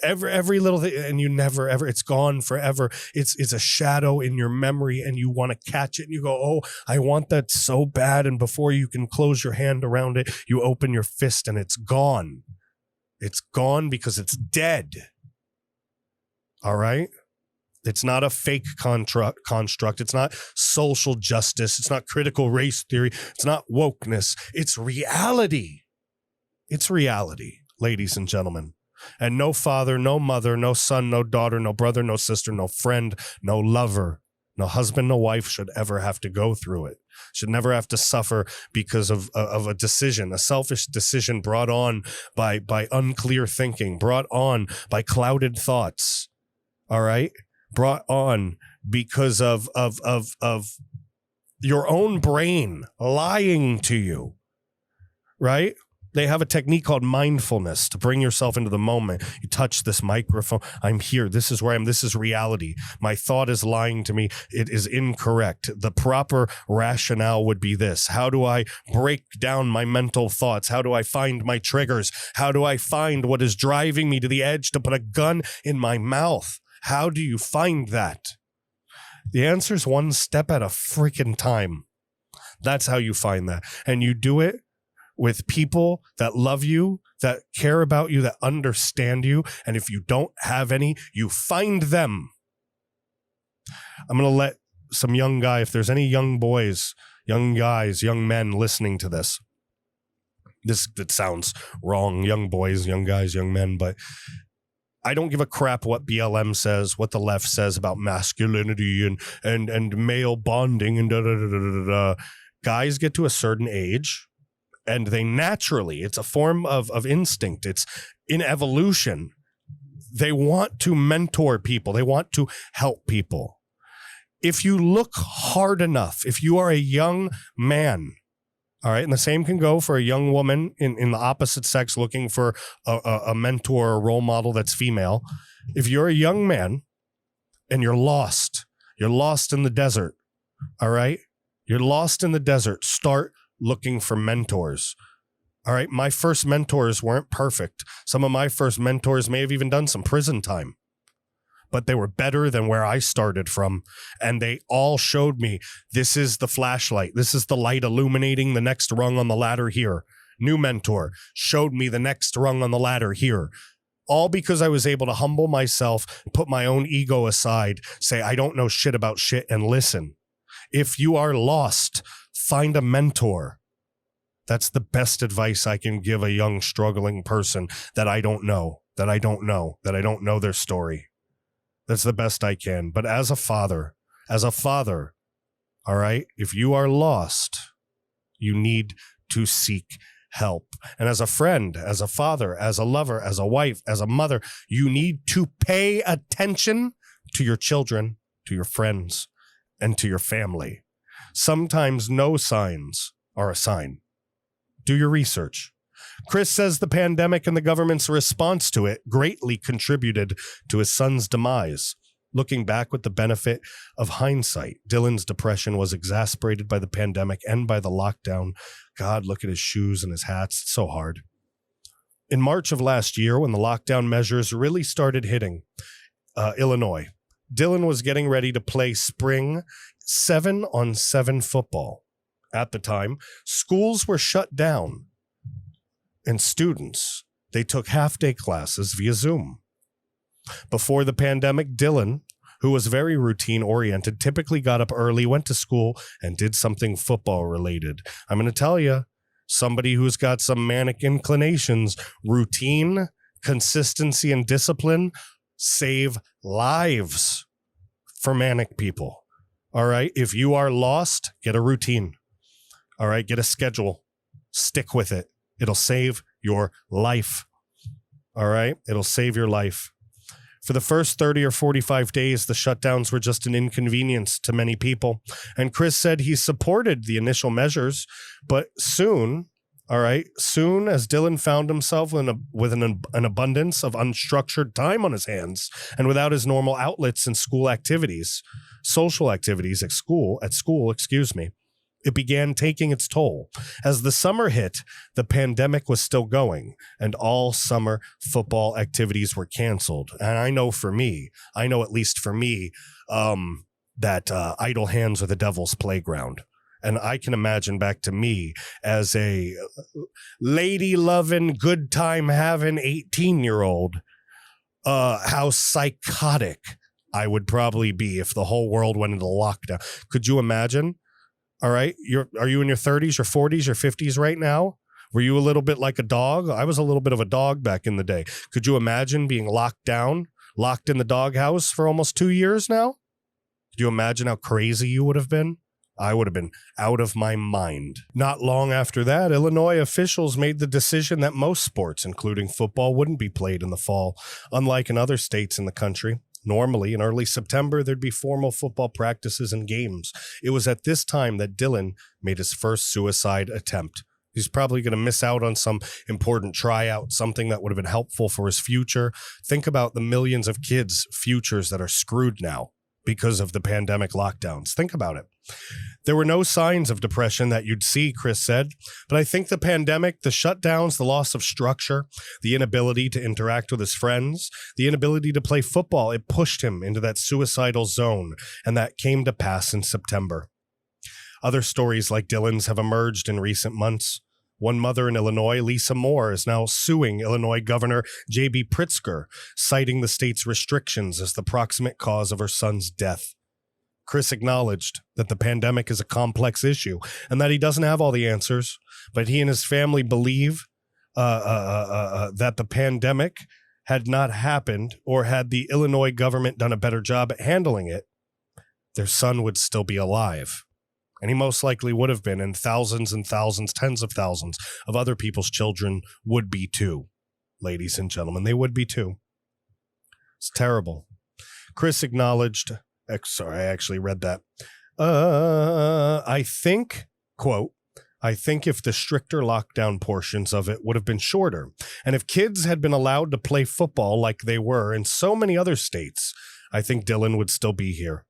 A: Every little thing, and you never ever. It's gone forever. It's a shadow in your memory, and you want to catch it, and you go, "Oh, I want that so bad." And before you can close your hand around it, you open your fist, and it's gone. It's gone because it's dead. All right. It's not a fake construct. It's not social justice. It's not critical race theory. It's not wokeness. It's reality. It's reality, ladies and gentlemen. And no father, no mother, no son, no daughter, no brother, no sister, no friend, no lover, No husband, no wife should ever have to go through it. Should never have to suffer because of a decision, a selfish decision brought on by unclear thinking, brought on by clouded thoughts. All right, brought on because of your own brain lying to you. Right? They have a technique called mindfulness to bring yourself into the moment. You touch this microphone. I'm here. This is where I am. This is reality. My thought is lying to me. It is incorrect. The proper rationale would be this. How do I break down my mental thoughts? How do I find my triggers? How do I find what is driving me to the edge to put a gun in my mouth? How do you find that? The answer is one step at a freaking time. That's how you find that. And you do it with people that love you, that care about you, that understand you. And if you don't have any, you find them. I'm going to let some young guy, if there's any young boys, young guys, young men listening to this, it sounds wrong, young boys, young guys, young men, but I don't give a crap what BLM says, what the left says about masculinity and male bonding and da-da-da-da-da-da. Guys get to a certain age, and they naturally, it's a form of instinct. It's in evolution. They want to mentor people. They want to help people. If you look hard enough, if you are a young man, all right, and the same can go for a young woman in the opposite sex looking for a mentor or role model that's female. If you're a young man and you're lost in the desert, all right? You're lost in the desert. Start looking for mentors. All right. My first mentors weren't perfect. Some of my first mentors may have even done some prison time, but they were better than where I started from. And they all showed me, this is the flashlight. This is the light illuminating the next rung on the ladder here. New mentor showed me the next rung on the ladder here. All because I was able to humble myself, put my own ego aside, say, I don't know shit about shit, and listen. If you are lost, find a mentor. That's the best advice I can give a young, struggling person that I don't know their story. That's the best I can. But as a father, all right, if you are lost, you need to seek help. And as a friend, as a father, as a lover, as a wife, as a mother, you need to pay attention to your children, to your friends, and to your family. Sometimes no signs are a sign. Do your research. Chris says the pandemic and the government's response to it greatly contributed to his son's demise. Looking back with the benefit of hindsight, Dylan's depression was exacerbated by the pandemic and by the lockdown. God, look at his shoes and his hats. It's so hard. In March of last year, when the lockdown measures really started hitting Illinois, Dylan was getting ready to play spring 7-on-7 football. At the time, schools were shut down, and students, they took half-day classes via Zoom. Before the pandemic, Dylan, who was very routine-oriented, typically got up early, went to school, and did something football-related. I'm going to tell you, somebody who's got some manic inclinations, routine, consistency, and discipline save lives for manic people. All right? If you are lost, get a routine. All right? Get a schedule. Stick with it. It'll save your life. All right? It'll save your life. For the first 30 or 45 days, the shutdowns were just an inconvenience to many people. And Chris said he supported the initial measures, but soon as Dylan found himself with an abundance of unstructured time on his hands and without his normal outlets and social activities at school, it began taking its toll. As the summer hit, the pandemic was still going, and all summer football activities were canceled. And I know at least for me, that idle hands are the devil's playground. And I can imagine back to me as a lady-loving, good time having 18-year-old, how psychotic I would probably be if the whole world went into lockdown. Could you imagine? All right. Are you in your 30s, your 40s, your 50s right now? Were you a little bit like a dog? I was a little bit of a dog back in the day. Could you imagine being locked in the doghouse for almost 2 years now? Could you imagine how crazy you would have been? I would have been out of my mind. Not long after that, Illinois officials made the decision that most sports, including football, wouldn't be played in the fall, unlike in other states in the country. Normally, in early September, there'd be formal football practices and games. It was at this time that Dylan made his first suicide attempt. He's probably going to miss out on some important tryout, something that would have been helpful for his future. Think about the millions of kids' futures that are screwed now because of the pandemic lockdowns. Think about it. There were no signs of depression that you'd see, Chris said, but I think the pandemic, the shutdowns, the loss of structure, the inability to interact with his friends, the inability to play football, it pushed him into that suicidal zone, and that came to pass in September. Other stories like Dylan's have emerged in recent months. One mother in Illinois, Lisa Moore, is now suing Illinois Governor J.B. Pritzker, citing the state's restrictions as the proximate cause of her son's death. Chris acknowledged that the pandemic is a complex issue and that he doesn't have all the answers, but he and his family believe that the pandemic had not happened, or had the Illinois government done a better job at handling it, their son would still be alive. And he most likely would have been, and thousands and thousands, tens of thousands of other people's children would be too. Ladies and gentlemen, they would be too. It's terrible. Chris acknowledged, sorry, I actually read that. I think, quote, I think if the stricter lockdown portions of it would have been shorter, and if kids had been allowed to play football like they were in so many other states, I think Dylan would still be here.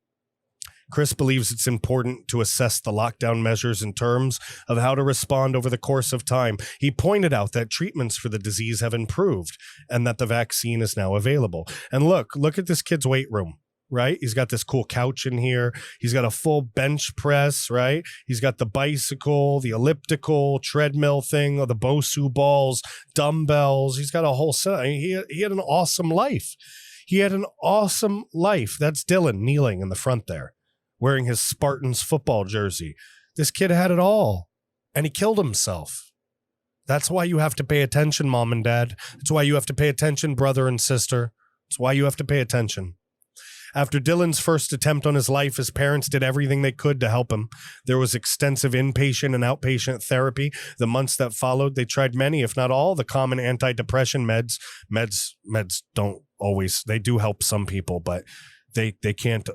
A: Chris believes it's important to assess the lockdown measures in terms of how to respond over the course of time. He pointed out that treatments for the disease have improved and that the vaccine is now available. And look at this kid's weight room, right? He's got this cool couch in here. He's got a full bench press, right? He's got the bicycle, the elliptical, treadmill thing, or the Bosu balls, dumbbells. He's got a whole set. I mean, he had an awesome life. He had an awesome life. That's Dylan kneeling in the front there, wearing his Spartans football jersey. This kid had it all, and he killed himself. That's why you have to pay attention, mom and dad. That's why you have to pay attention, brother and sister. That's why you have to pay attention. After Dylan's first attempt on his life, his parents did everything they could to help him. There was extensive inpatient and outpatient therapy. The months that followed, they tried many, if not all, the common antidepressant meds. Meds don't always, they do help some people, but they can't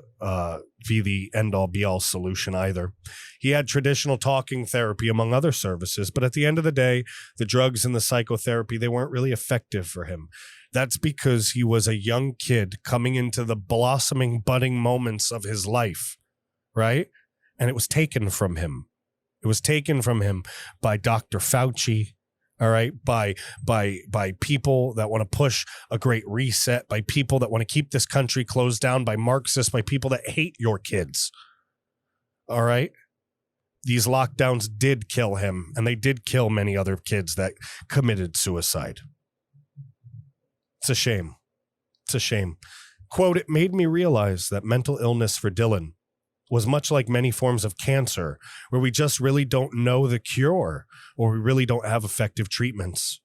A: be the end-all be-all solution either. He had traditional talking therapy, among other services, but at the end of the day, the drugs and the psychotherapy, they weren't really effective for him. That's because he was a young kid coming into the blossoming, budding moments of his life, right? And it was taken from him. It was taken from him by Dr. Fauci, all right, by people that want to push a great reset, by people that want to keep this country closed down, by Marxists, by people that hate your kids, all right? These lockdowns did kill him, and they did kill many other kids that committed suicide. It's a shame. It's a shame. Quote, it made me realize that mental illness for Dylan was much like many forms of cancer, where we just really don't know the cure, or we really don't have effective treatments.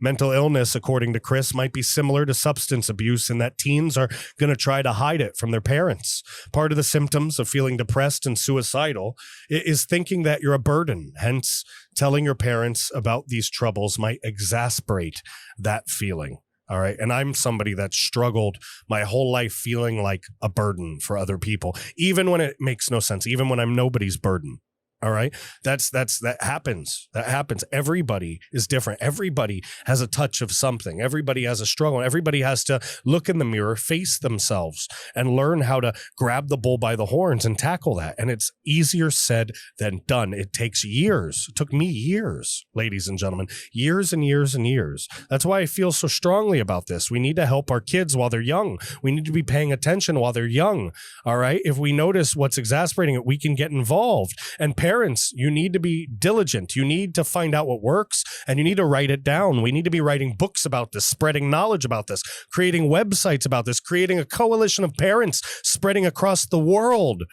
A: Mental illness, according to Chris, might be similar to substance abuse in that teens are going to try to hide it from their parents. Part of the symptoms of feeling depressed and suicidal is thinking that you're a burden. Hence, telling your parents about these troubles might exacerbate that feeling. All right. And I'm somebody that struggled my whole life feeling like a burden for other people, even when it makes no sense, even when I'm nobody's burden. All right. That happens. That happens. Everybody is different. Everybody has a touch of something. Everybody has a struggle. Everybody has to look in the mirror, face themselves, and learn how to grab the bull by the horns and tackle that. And it's easier said than done. It takes years. It took me years, ladies and gentlemen, years and years and years. That's why I feel so strongly about this. We need to help our kids while they're young. We need to be paying attention while they're young. All right. If we notice what's exacerbating it, we can get involved. And parents, you need to be diligent. You need to find out what works, and you need to write it down. We need to be writing books about this, spreading knowledge about this, creating websites about this, creating a coalition of parents spreading across the world,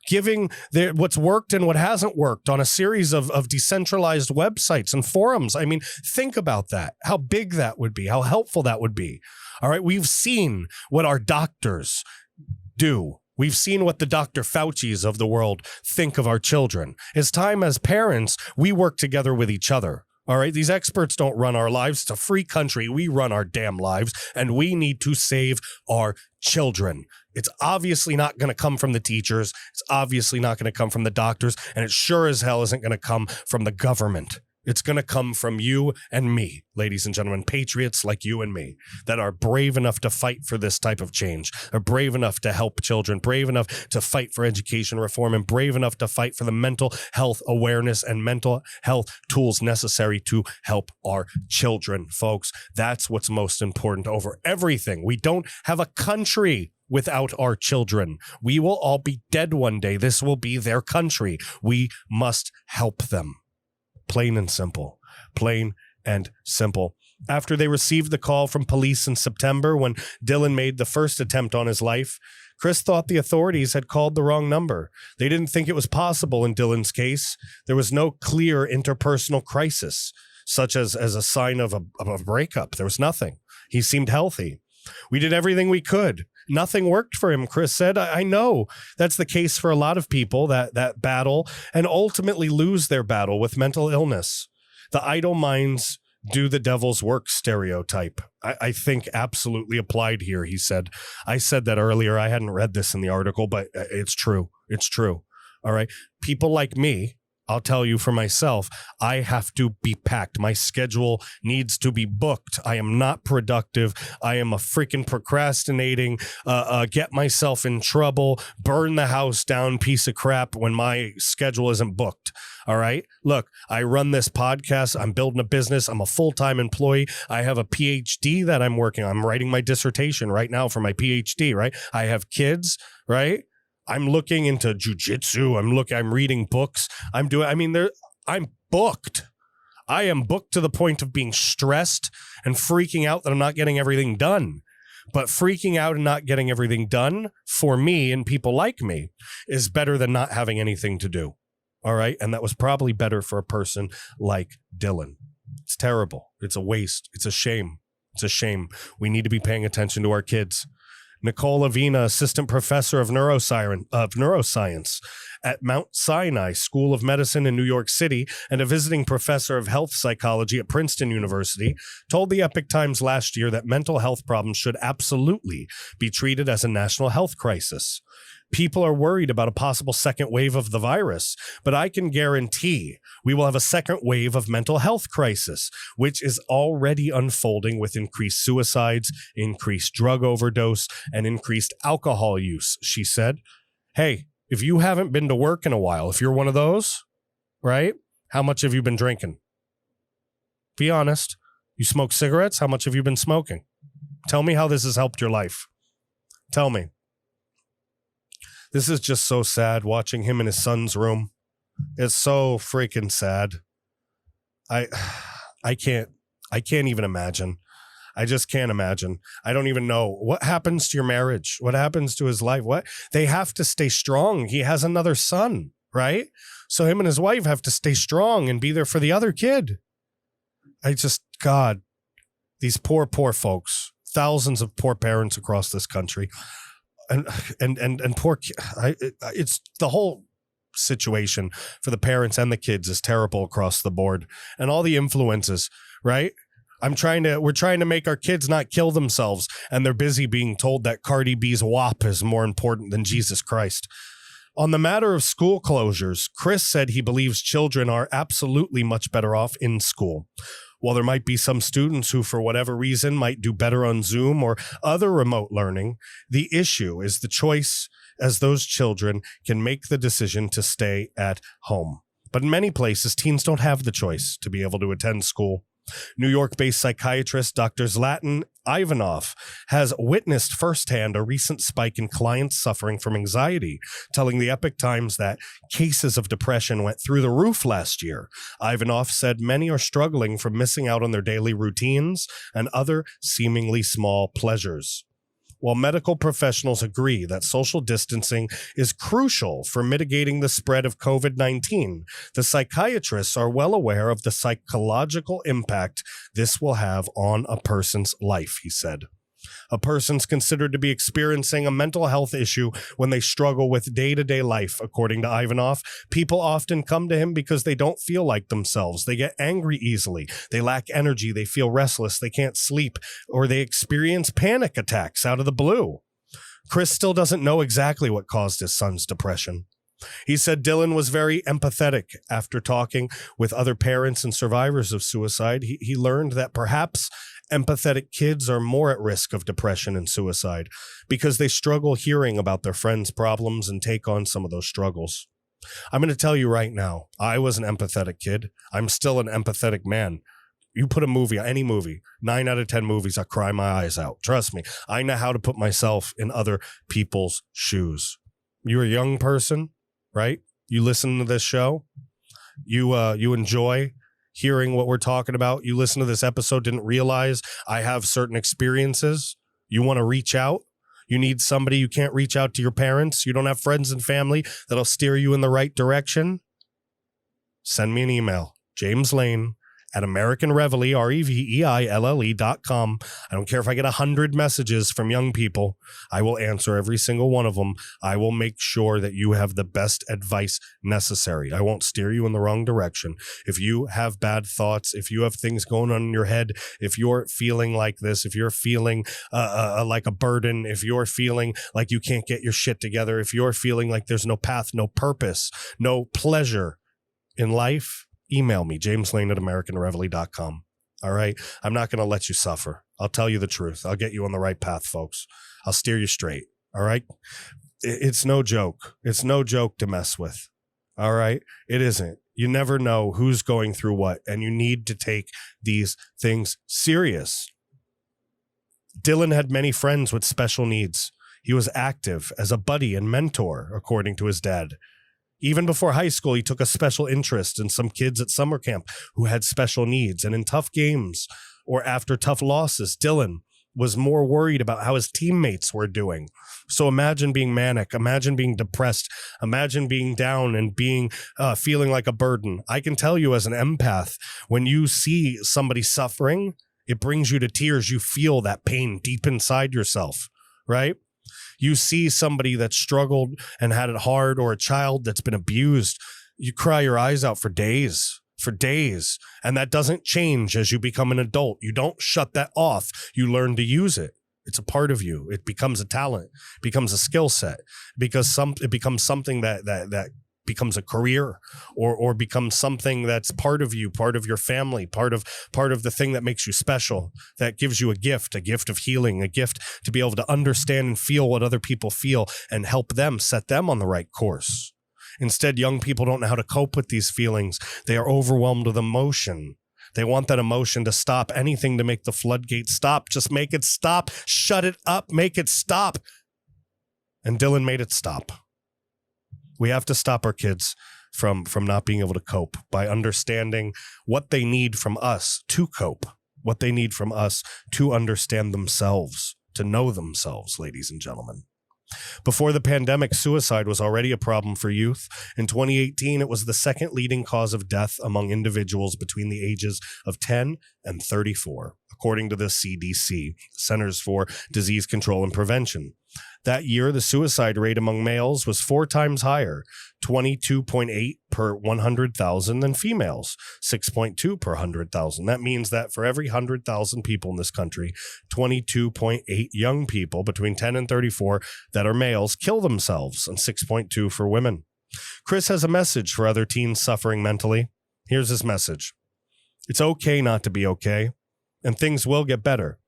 A: giving what's worked and what hasn't worked on a series of decentralized websites and forums. I mean, think about that, how big that would be, how helpful that would be. All right, we've seen what our doctors do We've seen what the Dr. Faucis of the world think of our children. It's time as parents, we work together with each other. All right, these experts don't run our lives. It's a free country. We run our damn lives, and we need to save our children. It's obviously not going to come from the teachers. It's obviously not going to come from the doctors, and it sure as hell isn't going to come from the government. It's going to come from you and me, ladies and gentlemen, patriots like you and me that are brave enough to fight for this type of change, are brave enough to help children, brave enough to fight for education reform, and brave enough to fight for the mental health awareness and mental health tools necessary to help our children, folks. That's what's most important over everything. We don't have a country without our children. We will all be dead one day. This will be their country. We must help them. Plain and simple. Plain and simple. After they received the call from police in September when Dylan made the first attempt on his life, Chris thought the authorities had called the wrong number. They didn't think it was possible in Dylan's case. There was no clear interpersonal crisis, such as a sign of a breakup. There was nothing. He seemed healthy. We did everything we could. Nothing worked for him, Chris said. I know that's the case for a lot of people that battle and ultimately lose their battle with mental illness. The idle minds do the devil's work stereotype. I think absolutely applied here, he said. I said that earlier. I hadn't read this in the article, but it's true. It's true. All right. People like me, I'll tell you for myself, I have to be packed. My schedule needs to be booked. I am not productive. I am a freaking procrastinating, get myself in trouble, burn the house down piece of crap when my schedule isn't booked. All right. Look, I run this podcast. I'm building a business. I'm a full-time employee. I have a PhD that I'm working on. I'm writing my dissertation right now for my PhD, right? I have kids, right? I'm looking into jujitsu. I'm reading books. I'm booked. I am booked to the point of being stressed and freaking out that I'm not getting everything done. But freaking out and not getting everything done for me and people like me is better than not having anything to do. All right. And that was probably better for a person like Dylan. It's terrible. It's a waste. It's a shame. It's a shame. We need to be paying attention to our kids. Nicole Avina, assistant professor of neuroscience at Mount Sinai School of Medicine in New York City and a visiting professor of health psychology at Princeton University, told the Epoch Times last year that mental health problems should absolutely be treated as a national health crisis. People are worried about a possible second wave of the virus, but I can guarantee we will have a second wave of mental health crisis, which is already unfolding with increased suicides, increased drug overdose, and increased alcohol use, she said. Hey, if you haven't been to work in a while, if you're one of those, right, how much have you been drinking? Be honest. You smoke cigarettes? How much have you been smoking? Tell me how this has helped your life. Tell me. This is just so sad watching him in his son's room. It's so freaking sad. I can't even imagine. I just can't imagine. I don't even know. What happens to your marriage? What happens to his life? What? They have to stay strong. He has another son, right? So him and his wife have to stay strong and be there for the other kid. God, these poor folks, thousands of poor parents across this country. And poor, it's the whole situation for the parents and the kids is terrible across the board, and all the influences, right? We're trying to make our kids not kill themselves, and they're busy being told that Cardi B's WAP is more important than Jesus Christ. On the matter of school closures, Chris said he believes children are absolutely much better off in school. While there might be some students who, for whatever reason, might do better on Zoom or other remote learning, the issue is the choice, as those children can make the decision to stay at home. But in many places, teens don't have the choice to be able to attend school. New York-based psychiatrist Dr. Zlatan Ivanov has witnessed firsthand a recent spike in clients suffering from anxiety, telling the Epoch Times that cases of depression went through the roof last year. Ivanov said many are struggling from missing out on their daily routines and other seemingly small pleasures. While medical professionals agree that social distancing is crucial for mitigating the spread of COVID-19, the psychiatrists are well aware of the psychological impact this will have on a person's life, he said. A person's considered to be experiencing a mental health issue when they struggle with day-to-day life. According to Ivanov, people often come to him because they don't feel like themselves. They get angry easily. They lack energy. They feel restless. They can't sleep, or they experience panic attacks out of the blue. Chris still doesn't know exactly what caused his son's depression. He said Dylan was very empathetic. After talking with other parents and survivors of suicide, he learned that perhaps empathetic kids are more at risk of depression and suicide because they struggle hearing about their friends' problems and take on some of those struggles. I'm going to tell you right now, I was an empathetic kid. I'm still an empathetic man. You put a movie, any movie, 9 out of 10 movies, I cry my eyes out. Trust me, I know how to put myself in other people's shoes. You're a young person, right? You listen to this show. You enjoy hearing what we're talking about. You listen to this episode, didn't realize I have certain experiences. You want to reach out. You need somebody. You can't reach out to your parents. You don't have friends and family that'll steer you in the right direction. Send me an email, jameslane@AmericanReveille, REVEILLE.com. I don't care if I get 100 messages from young people. I will answer every single one of them. I will make sure that you have the best advice necessary. I won't steer you in the wrong direction. If you have bad thoughts, if you have things going on in your head, if you're feeling like this, if you're feeling like a burden, if you're feeling like you can't get your shit together, if you're feeling like there's no path, no purpose, no pleasure in life, email me, jameslane@AmericanReveille.com. All right? I'm not going to let you suffer. I'll tell you the truth. I'll get you on the right path, folks. I'll steer you straight. All right? It's no joke. It's no joke to mess with. All right? It isn't. You never know who's going through what, and you need to take these things serious. Dylan had many friends with special needs. He was active as a buddy and mentor, according to his dad. Even before high school, he took a special interest in some kids at summer camp who had special needs. And in tough games or after tough losses, Dylan was more worried about how his teammates were doing. So imagine being manic, imagine being depressed, imagine being down and being feeling like a burden. I can tell you as an empath, when you see somebody suffering, it brings you to tears. You feel that pain deep inside yourself, right? You see somebody that struggled and had it hard, or a child that's been abused, you cry your eyes out for days. And that doesn't change as you become an adult. You don't shut that off. You learn to use it. It's a part of you. It becomes a talent, becomes a skill set, because it becomes something that becomes a career, or becomes something that's part of you, part of your family, part of the thing that makes you special, that gives you a gift of healing, a gift to be able to understand and feel what other people feel and help them, set them on the right course. Instead, young people don't know how to cope with these feelings. They are overwhelmed with emotion. They want that emotion to stop, anything to make the floodgates stop. Just make it stop. Shut it up. Make it stop. And Dylan made it stop. We have to stop our kids from not being able to cope by understanding what they need from us to cope, what they need from us to understand themselves, to know themselves, ladies and gentlemen. Before the pandemic, suicide was already a problem for youth. In 2018, it was the second leading cause of death among individuals between the ages of 10 and 34, according to the CDC, Centers for Disease Control and Prevention. That year, the suicide rate among males was 4 times higher, 22.8 per 100,000, than females, 6.2 per 100,000. That means that for every 100,000 people in this country, 22.8 young people between 10 and 34 that are males kill themselves, and 6.2 for women. Chris has a message for other teens suffering mentally. Here's his message. It's okay not to be okay, and things will get better.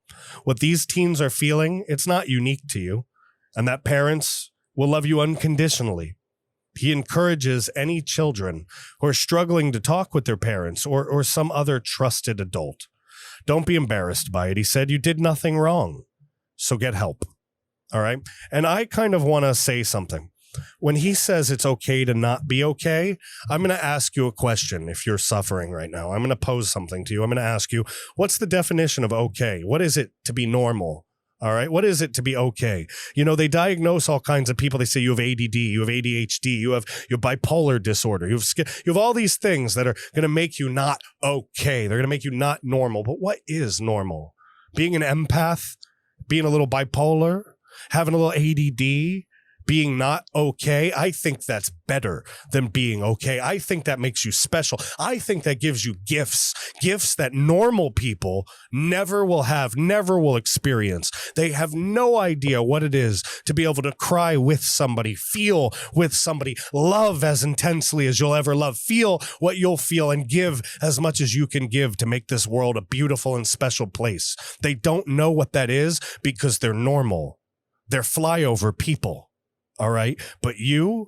A: What these teens are feeling, it's not unique to you, and that parents will love you unconditionally. He encourages any children who are struggling to talk with their parents or some other trusted adult. Don't be embarrassed by it. He said, you did nothing wrong, so get help. All right? And I kind of want to say something. When he says it's okay to not be okay, I'm going to ask you a question. If you're suffering right now, I'm going to pose something to you. I'm going to ask you, what's the definition of okay? What is it to be normal? All right. What is it to be okay? You know, they diagnose all kinds of people. They say you have ADD, you have ADHD, you have your bipolar disorder. You have all these things that are going to make you not okay. They're going to make you not normal. But what is normal? Being an empath, being a little bipolar, having a little ADD, being not okay. I think that's better than being okay. I think that makes you special. I think that gives you gifts that normal people never will have, never will experience. They have no idea what it is to be able to cry with somebody, feel with somebody, love as intensely as you'll ever love, feel what you'll feel, and give as much as you can give to make this world a beautiful and special place. They don't know what that is because they're normal. They're flyover people. All right. But you're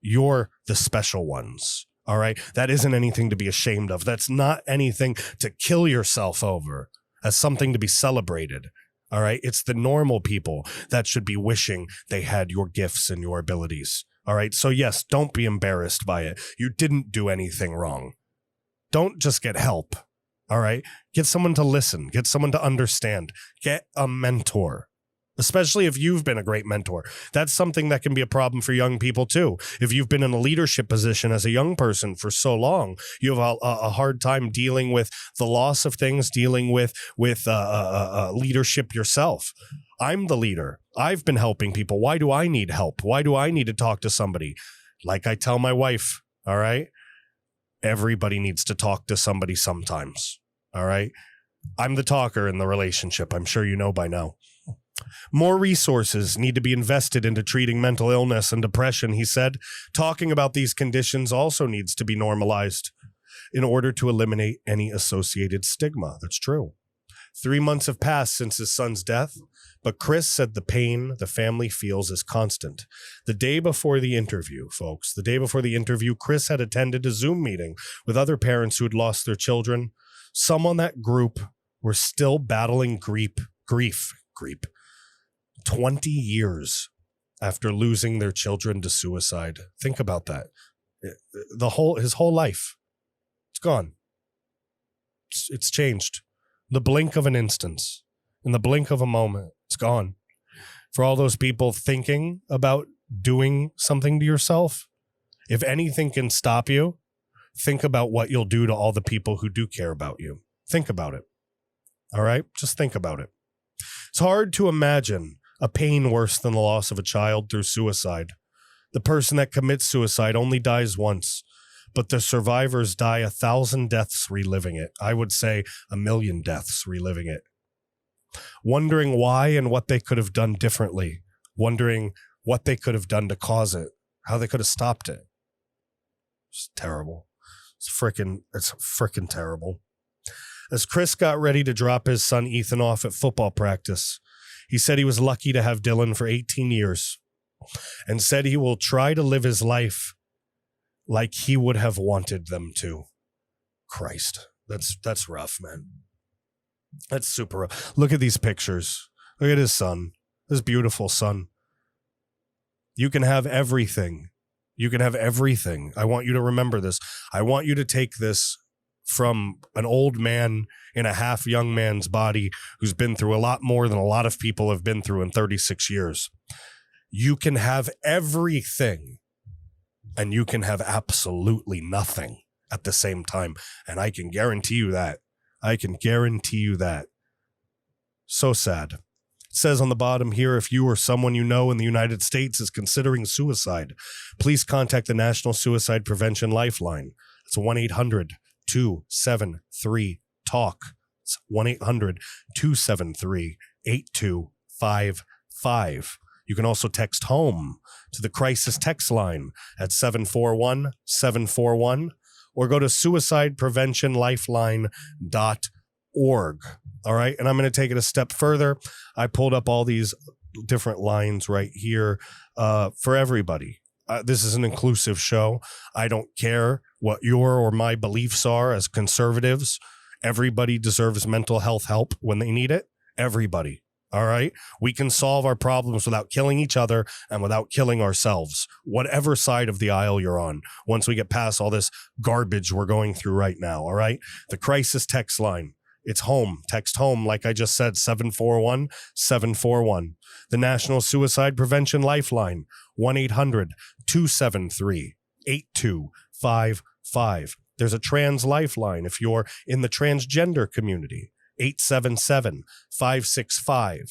A: the special ones. All right. That isn't anything to be ashamed of. That's not anything to kill yourself over. That's something to be celebrated. All right. It's the normal people that should be wishing they had your gifts and your abilities. All right. So yes, don't be embarrassed by it. You didn't do anything wrong. Don't just get help. All right. Get someone to listen. Get someone to understand. Get a mentor. Especially if you've been a great mentor. That's something that can be a problem for young people too. If you've been in a leadership position as a young person for so long, you have a hard time dealing with the loss of things, dealing with leadership yourself. I'm the leader. I've been helping people. Why do I need help? Why do I need to talk to somebody? Like I tell my wife, all right? Everybody needs to talk to somebody sometimes, all right? I'm the talker in the relationship. I'm sure you know by now. More resources need to be invested into treating mental illness and depression, he said. Talking about these conditions also needs to be normalized in order to eliminate any associated stigma. That's true. 3 months have passed since his son's death, but Chris said the pain the family feels is constant. The day before the interview, folks, Chris had attended a Zoom meeting with other parents who had lost their children. Some on that group were still battling grief. 20 years after losing their children to suicide. Think about that. His whole life, it's gone. It's changed. The blink of an instance, in the blink of a moment, it's gone. For all those people thinking about doing something to yourself, if anything can stop you, think about what you'll do to all the people who do care about you. Think about it. All right? Just think about it. It's hard to imagine a pain worse than the loss of a child through suicide. The person that commits suicide only dies once, but the survivors die 1,000 deaths reliving it. I would say 1,000,000 deaths reliving it. Wondering why and what they could have done differently. Wondering what they could have done to cause it. How they could have stopped it. It's terrible. It's freaking terrible. As Chris got ready to drop his son Ethan off at football practice, he said he was lucky to have Dylan for 18 years and said he will try to live his life like he would have wanted them to. Christ, that's rough, man. That's super rough. Look at these pictures. Look at his son, his beautiful son. You can have everything. You can have everything. I want you to remember this. I want you to take this from an old man in a half young man's body who's been through a lot more than a lot of people have been through in 36 years. You can have everything and you can have absolutely nothing at the same time. And I can guarantee you that. So sad. It says on the bottom here, if you or someone you know in the United States is considering suicide, please contact the National Suicide Prevention Lifeline. It's 1-800-273-TALK. It's 1-800-273-8255. You can also text HOME to the crisis text line at 741-741 or go to suicidepreventionlifeline.org. All right. And I'm going to take it a step further. I pulled up all these different lines right here for everybody. This is an inclusive show. I don't care what your or my beliefs are as conservatives. Everybody deserves mental health help when they need it. Everybody. All right. We can solve our problems without killing each other and without killing ourselves, whatever side of the aisle you're on, once we get past all this garbage we're going through right now. All right. The crisis text line. It's HOME. Text HOME, like I just said, 741-741. The National Suicide Prevention Lifeline, 1-800-273-8255. There's a trans lifeline if you're in the transgender community, 877-565-9999.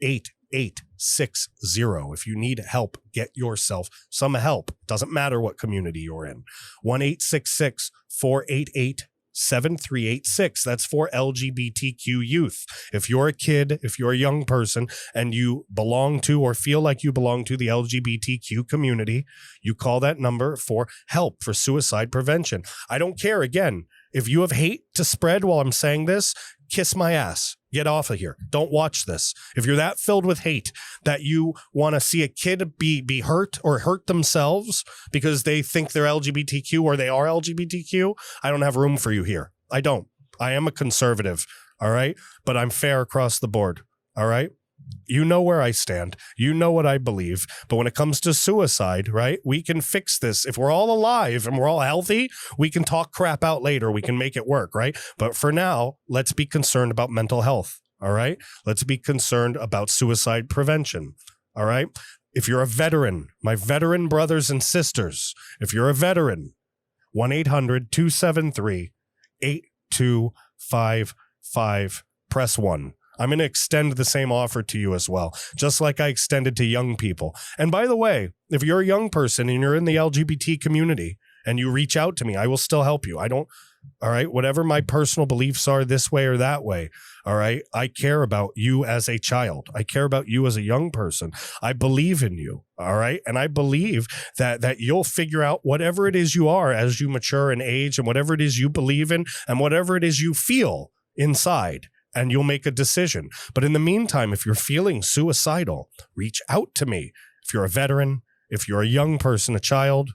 A: 1-888-60. If you need help, get yourself some help. Doesn't matter what community you're in. 1-866-488-7386. That's for LGBTQ youth. If you're a kid, if you're a young person, and you belong to or feel like you belong to the LGBTQ community, you call that number for help for suicide prevention. I don't care. Again, if you have hate to spread while I'm saying this, kiss my ass. Get off of here. Don't watch this. If you're that filled with hate that you want to see a kid be hurt or hurt themselves because they think they're LGBTQ or they are LGBTQ, I don't have room for you here. I don't. I am a conservative, all right? But I'm fair across the board, all right? You know where I stand. You know what I believe. But when it comes to suicide, right, we can fix this. If we're all alive and we're all healthy, we can talk crap out later. We can make it work, right? But for now, let's be concerned about mental health, all right? Let's be concerned about suicide prevention, all right? If you're a veteran, my veteran brothers and sisters, if you're a veteran, 1-800-273-8255, press 1. I'm going to extend the same offer to you as well, just like I extended to young people. And by the way, if you're a young person and you're in the LGBT community and you reach out to me, I will still help you. All right, whatever my personal beliefs are this way or that way, all right, I care about you as a child. I care about you as a young person. I believe in you, all right? And I believe that you'll figure out whatever it is you are as you mature in age and whatever it is you believe in and whatever it is you feel inside. And you'll make a decision. But in the meantime, if you're feeling suicidal, reach out to me. If you're a veteran, if you're a young person, a child,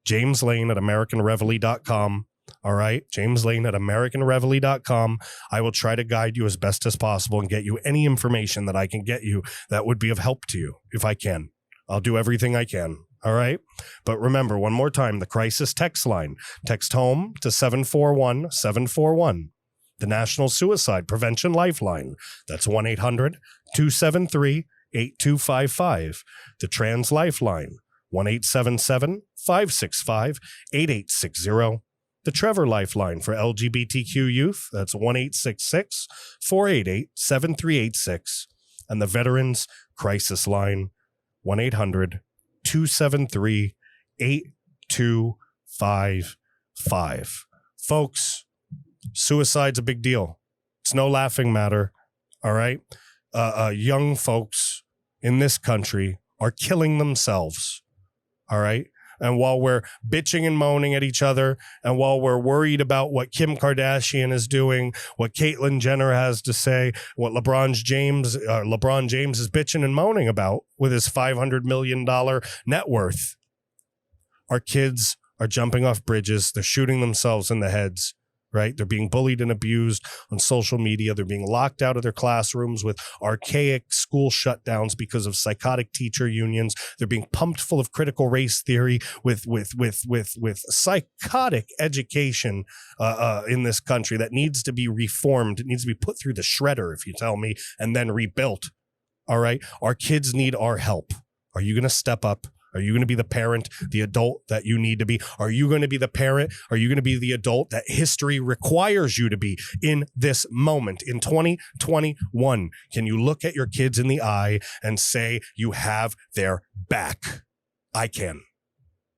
A: James Lane at AmericanReveille.com. All right, James Lane at AmericanReveille.com. I will try to guide you as best as possible and get you any information that I can get you that would be of help to you if I can. I'll do everything I can. All right. But remember, one more time, the crisis text line. Text HOME to 741-741. The National Suicide Prevention Lifeline. That's 1-800-273-8255. The Trans Lifeline. 1-877-565-8860. The Trevor Lifeline for LGBTQ youth. That's 1-866-488-7386. And the Veterans Crisis Line. 1-800-273-8255. Folks, suicide's a big deal. It's no laughing matter. All right. Young folks in this country are killing themselves. All right. And while we're bitching and moaning at each other, and while we're worried about what Kim Kardashian is doing, what Caitlyn Jenner has to say, what LeBron James is bitching and moaning about with his $500 million net worth, our kids are jumping off bridges. They're shooting themselves in the heads. Right? They're being bullied and abused on social media. They're being locked out of their classrooms with archaic school shutdowns because of psychotic teacher unions. They're being pumped full of critical race theory with psychotic education in this country that needs to be reformed. It needs to be put through the shredder, if you tell me, and then rebuilt. All right? Our kids need our help. Are you going to step up? Are you going to be the parent, the adult that you need to be? Are you going to be the parent? Are you going to be the adult that history requires you to be in this moment? In 2021, can you look at your kids in the eye and say you have their back? I can.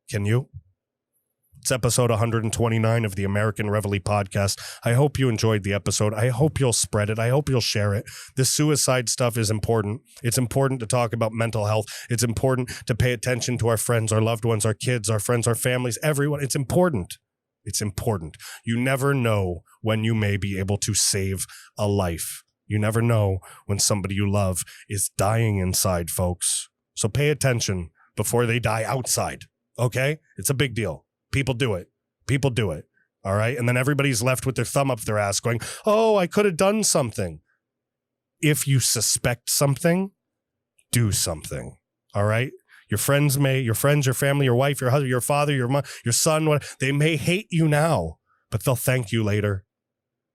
A: Can you? It's episode 129 of the American Reveille Podcast. I hope you enjoyed the episode. I hope you'll spread it. I hope you'll share it. This suicide stuff is important. It's important to talk about mental health. It's important to pay attention to our friends, our loved ones, our kids, our friends, our families, everyone. It's important. It's important. You never know when you may be able to save a life. You never know when somebody you love is dying inside, folks. So pay attention before they die outside. Okay? It's a big deal. People do it. People do it. All right. And then everybody's left with their thumb up their ass going, oh, I could have done something. If you suspect something, do something. All right. Your friends, your family, your wife, your husband, your father, your mom, your son, they may hate you now, but they'll thank you later.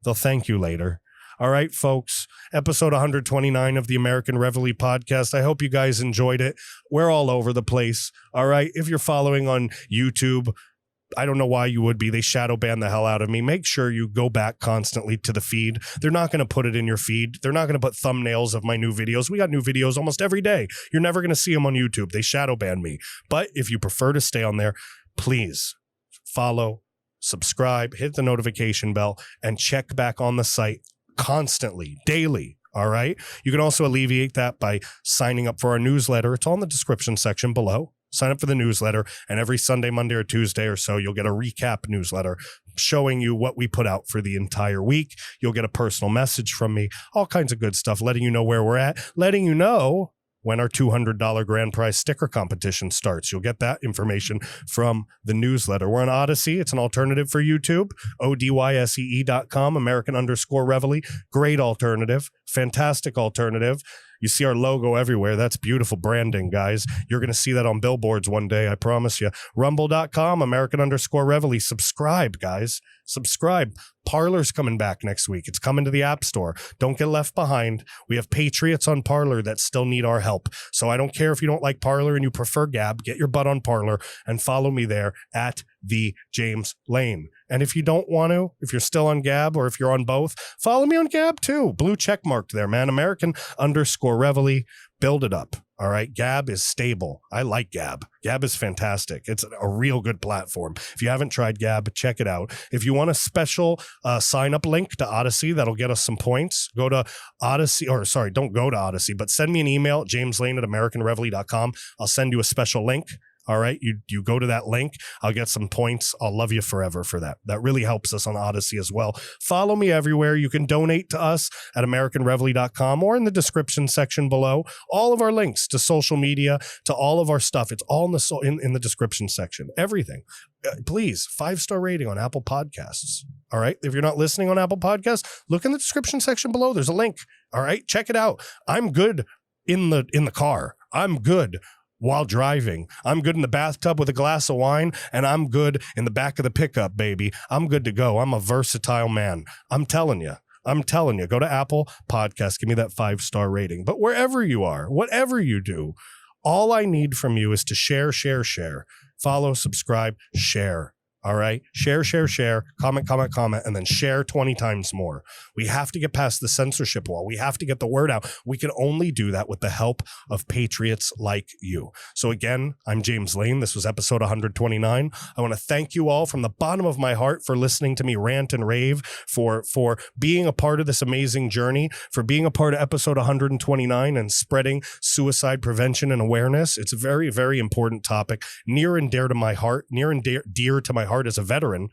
A: They'll thank you later. All right, folks, episode 129 of the American Reveille Podcast. I hope you guys enjoyed it. We're all over the place. All right. If you're following on YouTube, I don't know why you would be. They shadow ban the hell out of me. Make sure you go back constantly to the feed. They're not going to put it in your feed. They're not going to put thumbnails of my new videos. We got new videos almost every day. You're never going to see them on YouTube. They shadow ban me. But if you prefer to stay on there, please follow, subscribe, hit the notification bell, and check back on the site constantly, daily. All right. You can also alleviate that by signing up for our newsletter. It's all in the description section below. Sign up for the newsletter, and every Sunday, Monday, or Tuesday or so, you'll get a recap newsletter showing you what we put out for the entire week. You'll get a personal message from me, all kinds of good stuff, letting you know where we're at, letting you know when our $200 grand prize sticker competition starts. You'll get that information from the newsletter. We're on Odyssey. It's an alternative for YouTube. ODYSEE.com, American_Reveille. Great alternative. Fantastic alternative. You see our logo everywhere. That's beautiful branding, guys. You're going to see that on billboards one day, I promise you. Rumble.com, American_Reveille. Subscribe, guys. Subscribe. Parler's coming back next week. It's coming to the App Store. Don't get left behind. We have patriots on Parler that still need our help. So I don't care if you don't like Parler and you prefer Gab. Get your butt on Parler and follow me there at the James Lane. And if you don't want to, if you're still on Gab or if you're on both, follow me on Gab too. Blue check marked there, man. American_Reveille. Build it up. All right. Gab is stable. I like Gab. Gab is fantastic. It's a real good platform. If you haven't tried Gab, check it out. If you want a special sign up link to Odyssey, that'll get us some points. Go to Odyssey, or sorry, don't go to Odyssey, but send me an email, jameslane@AmericanReveille.com. I'll send you a special link. All right. You go to that link. I'll get some points. I'll love you forever for that. That really helps us on Odyssey as well. Follow me everywhere. You can donate to us at AmericanReveille.com or in the description section below. All of our links to social media, to all of our stuff. It's all in the description section. Everything. Please, 5-star rating on Apple Podcasts. All right. If you're not listening on Apple Podcasts, look in the description section below. There's a link. All right. Check it out. I'm good in the car. I'm good while driving. I'm good in the bathtub with a glass of wine, and I'm good in the back of the pickup, baby. I'm good to go. I'm a versatile man. I'm telling you. Go to Apple Podcasts. Give me that 5-star rating. But wherever you are, whatever you do, all I need from you is to share. Follow, subscribe, share. All right. Share, comment, and then share 20 times more. We have to get past the censorship wall. We have to get the word out. We can only do that with the help of patriots like you. So again, I'm James Lane. This was episode 129. I want to thank you all from the bottom of my heart for listening to me rant and rave, for being a part of this amazing journey, for being a part of episode 129 and spreading suicide prevention and awareness. It's a very, very important topic, near and dear to my heart, dear to my heart as a veteran,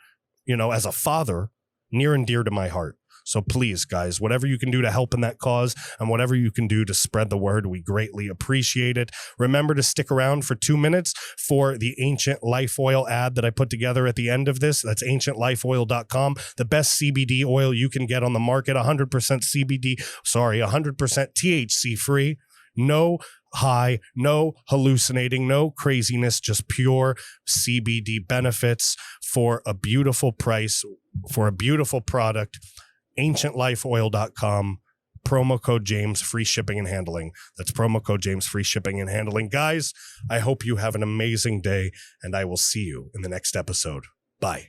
A: as a father, near and dear to my heart. So please, guys, whatever you can do to help in that cause and whatever you can do to spread the word, we greatly appreciate it. Remember to stick around for 2 minutes for the Ancient Life Oil ad that I put together at the end of this. That's ancientlifeoil.com, the best CBD oil you can get on the market, 100% CBD, 100% THC free. No high, no hallucinating, no craziness, just pure CBD benefits for a beautiful price, for a beautiful product. ancientlifeoil.com, promo code James, free shipping and handling. That's promo code James, free shipping and handling. Guys, I hope you have an amazing day, and I will see you in the next episode. Bye.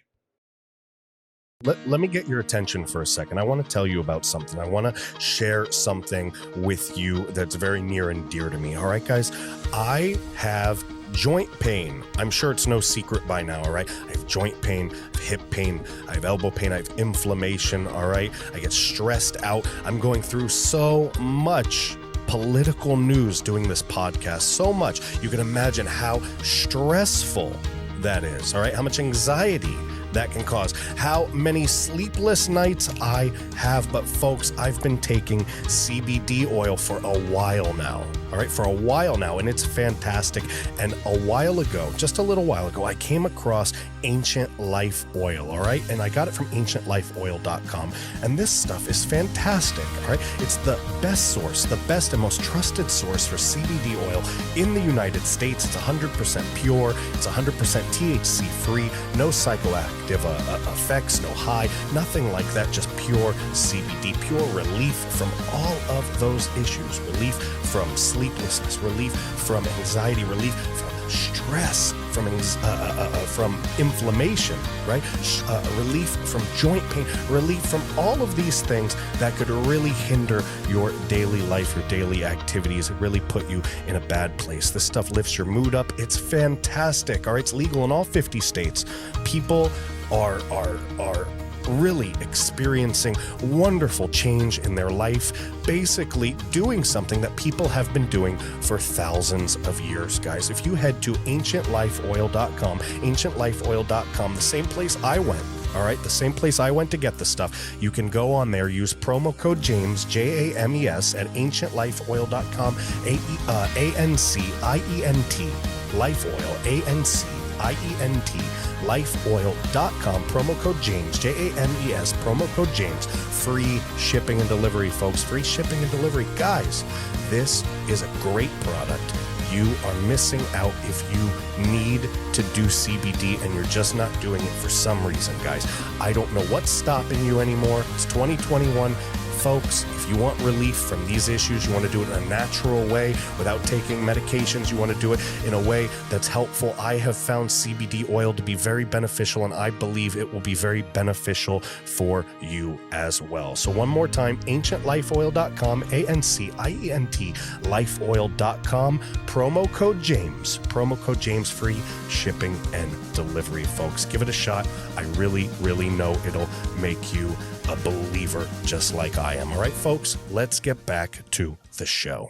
A: Let me get your attention for a second. I want to tell you about something. I want to share something with you that's very near and dear to me. All right, guys, I have joint pain. I'm sure it's no secret by now, all right? I have joint pain, I have hip pain, I have elbow pain, I have inflammation, all right? I get stressed out. I'm going through so much political news doing this podcast, so much. You can imagine how stressful that is, all right? How much anxiety that can cause, how many sleepless nights I have. But folks, I've been taking CBD oil for a while now. All right, for a while now, and it's fantastic. And a while ago, just a little while ago, I came across Ancient Life Oil, all right? And I got it from ancientlifeoil.com. And this stuff is fantastic, all right? It's the best source, the best and most trusted source for CBD oil in the United States. It's 100% pure. It's 100% THC free, no psychoactive effects, no high, nothing like that, just pure CBD, pure relief from all of those issues, relief from sleeplessness, relief from anxiety, relief from stress. stress, from inflammation, right? Relief from joint pain, relief from all of these things that could really hinder your daily life, your daily activities, really put you in a bad place. This stuff lifts your mood up. It's fantastic. All right, it's legal in all 50 states. People are really experiencing wonderful change in their life, basically doing something that people have been doing for thousands of years, guys. If you head to ancientlifeoil.com, the same place I went, all right, the same place I went to get the stuff, you can go on there, use promo code James, James, at ancientlifeoil.com, ANCIENT, Life Oil, ANCIENT, lifeoil.com, promo code James, James, promo code James. Free shipping and delivery, folks. Free shipping and delivery. Guys, this is a great product. You are missing out if you need to do CBD and you're just not doing it for some reason, guys. I don't know what's stopping you anymore. It's 2021. Folks, if you want relief from these issues, you want to do it in a natural way without taking medications, you want to do it in a way that's helpful. I have found CBD oil to be very beneficial, and I believe it will be very beneficial for you as well. So one more time, ancientlifeoil.com, ANCIENT, lifeoil.com, promo code James, free shipping and delivery, folks. Give it a shot. I really, really know it'll make you a believer just like I am. All right, folks, let's get back to the show.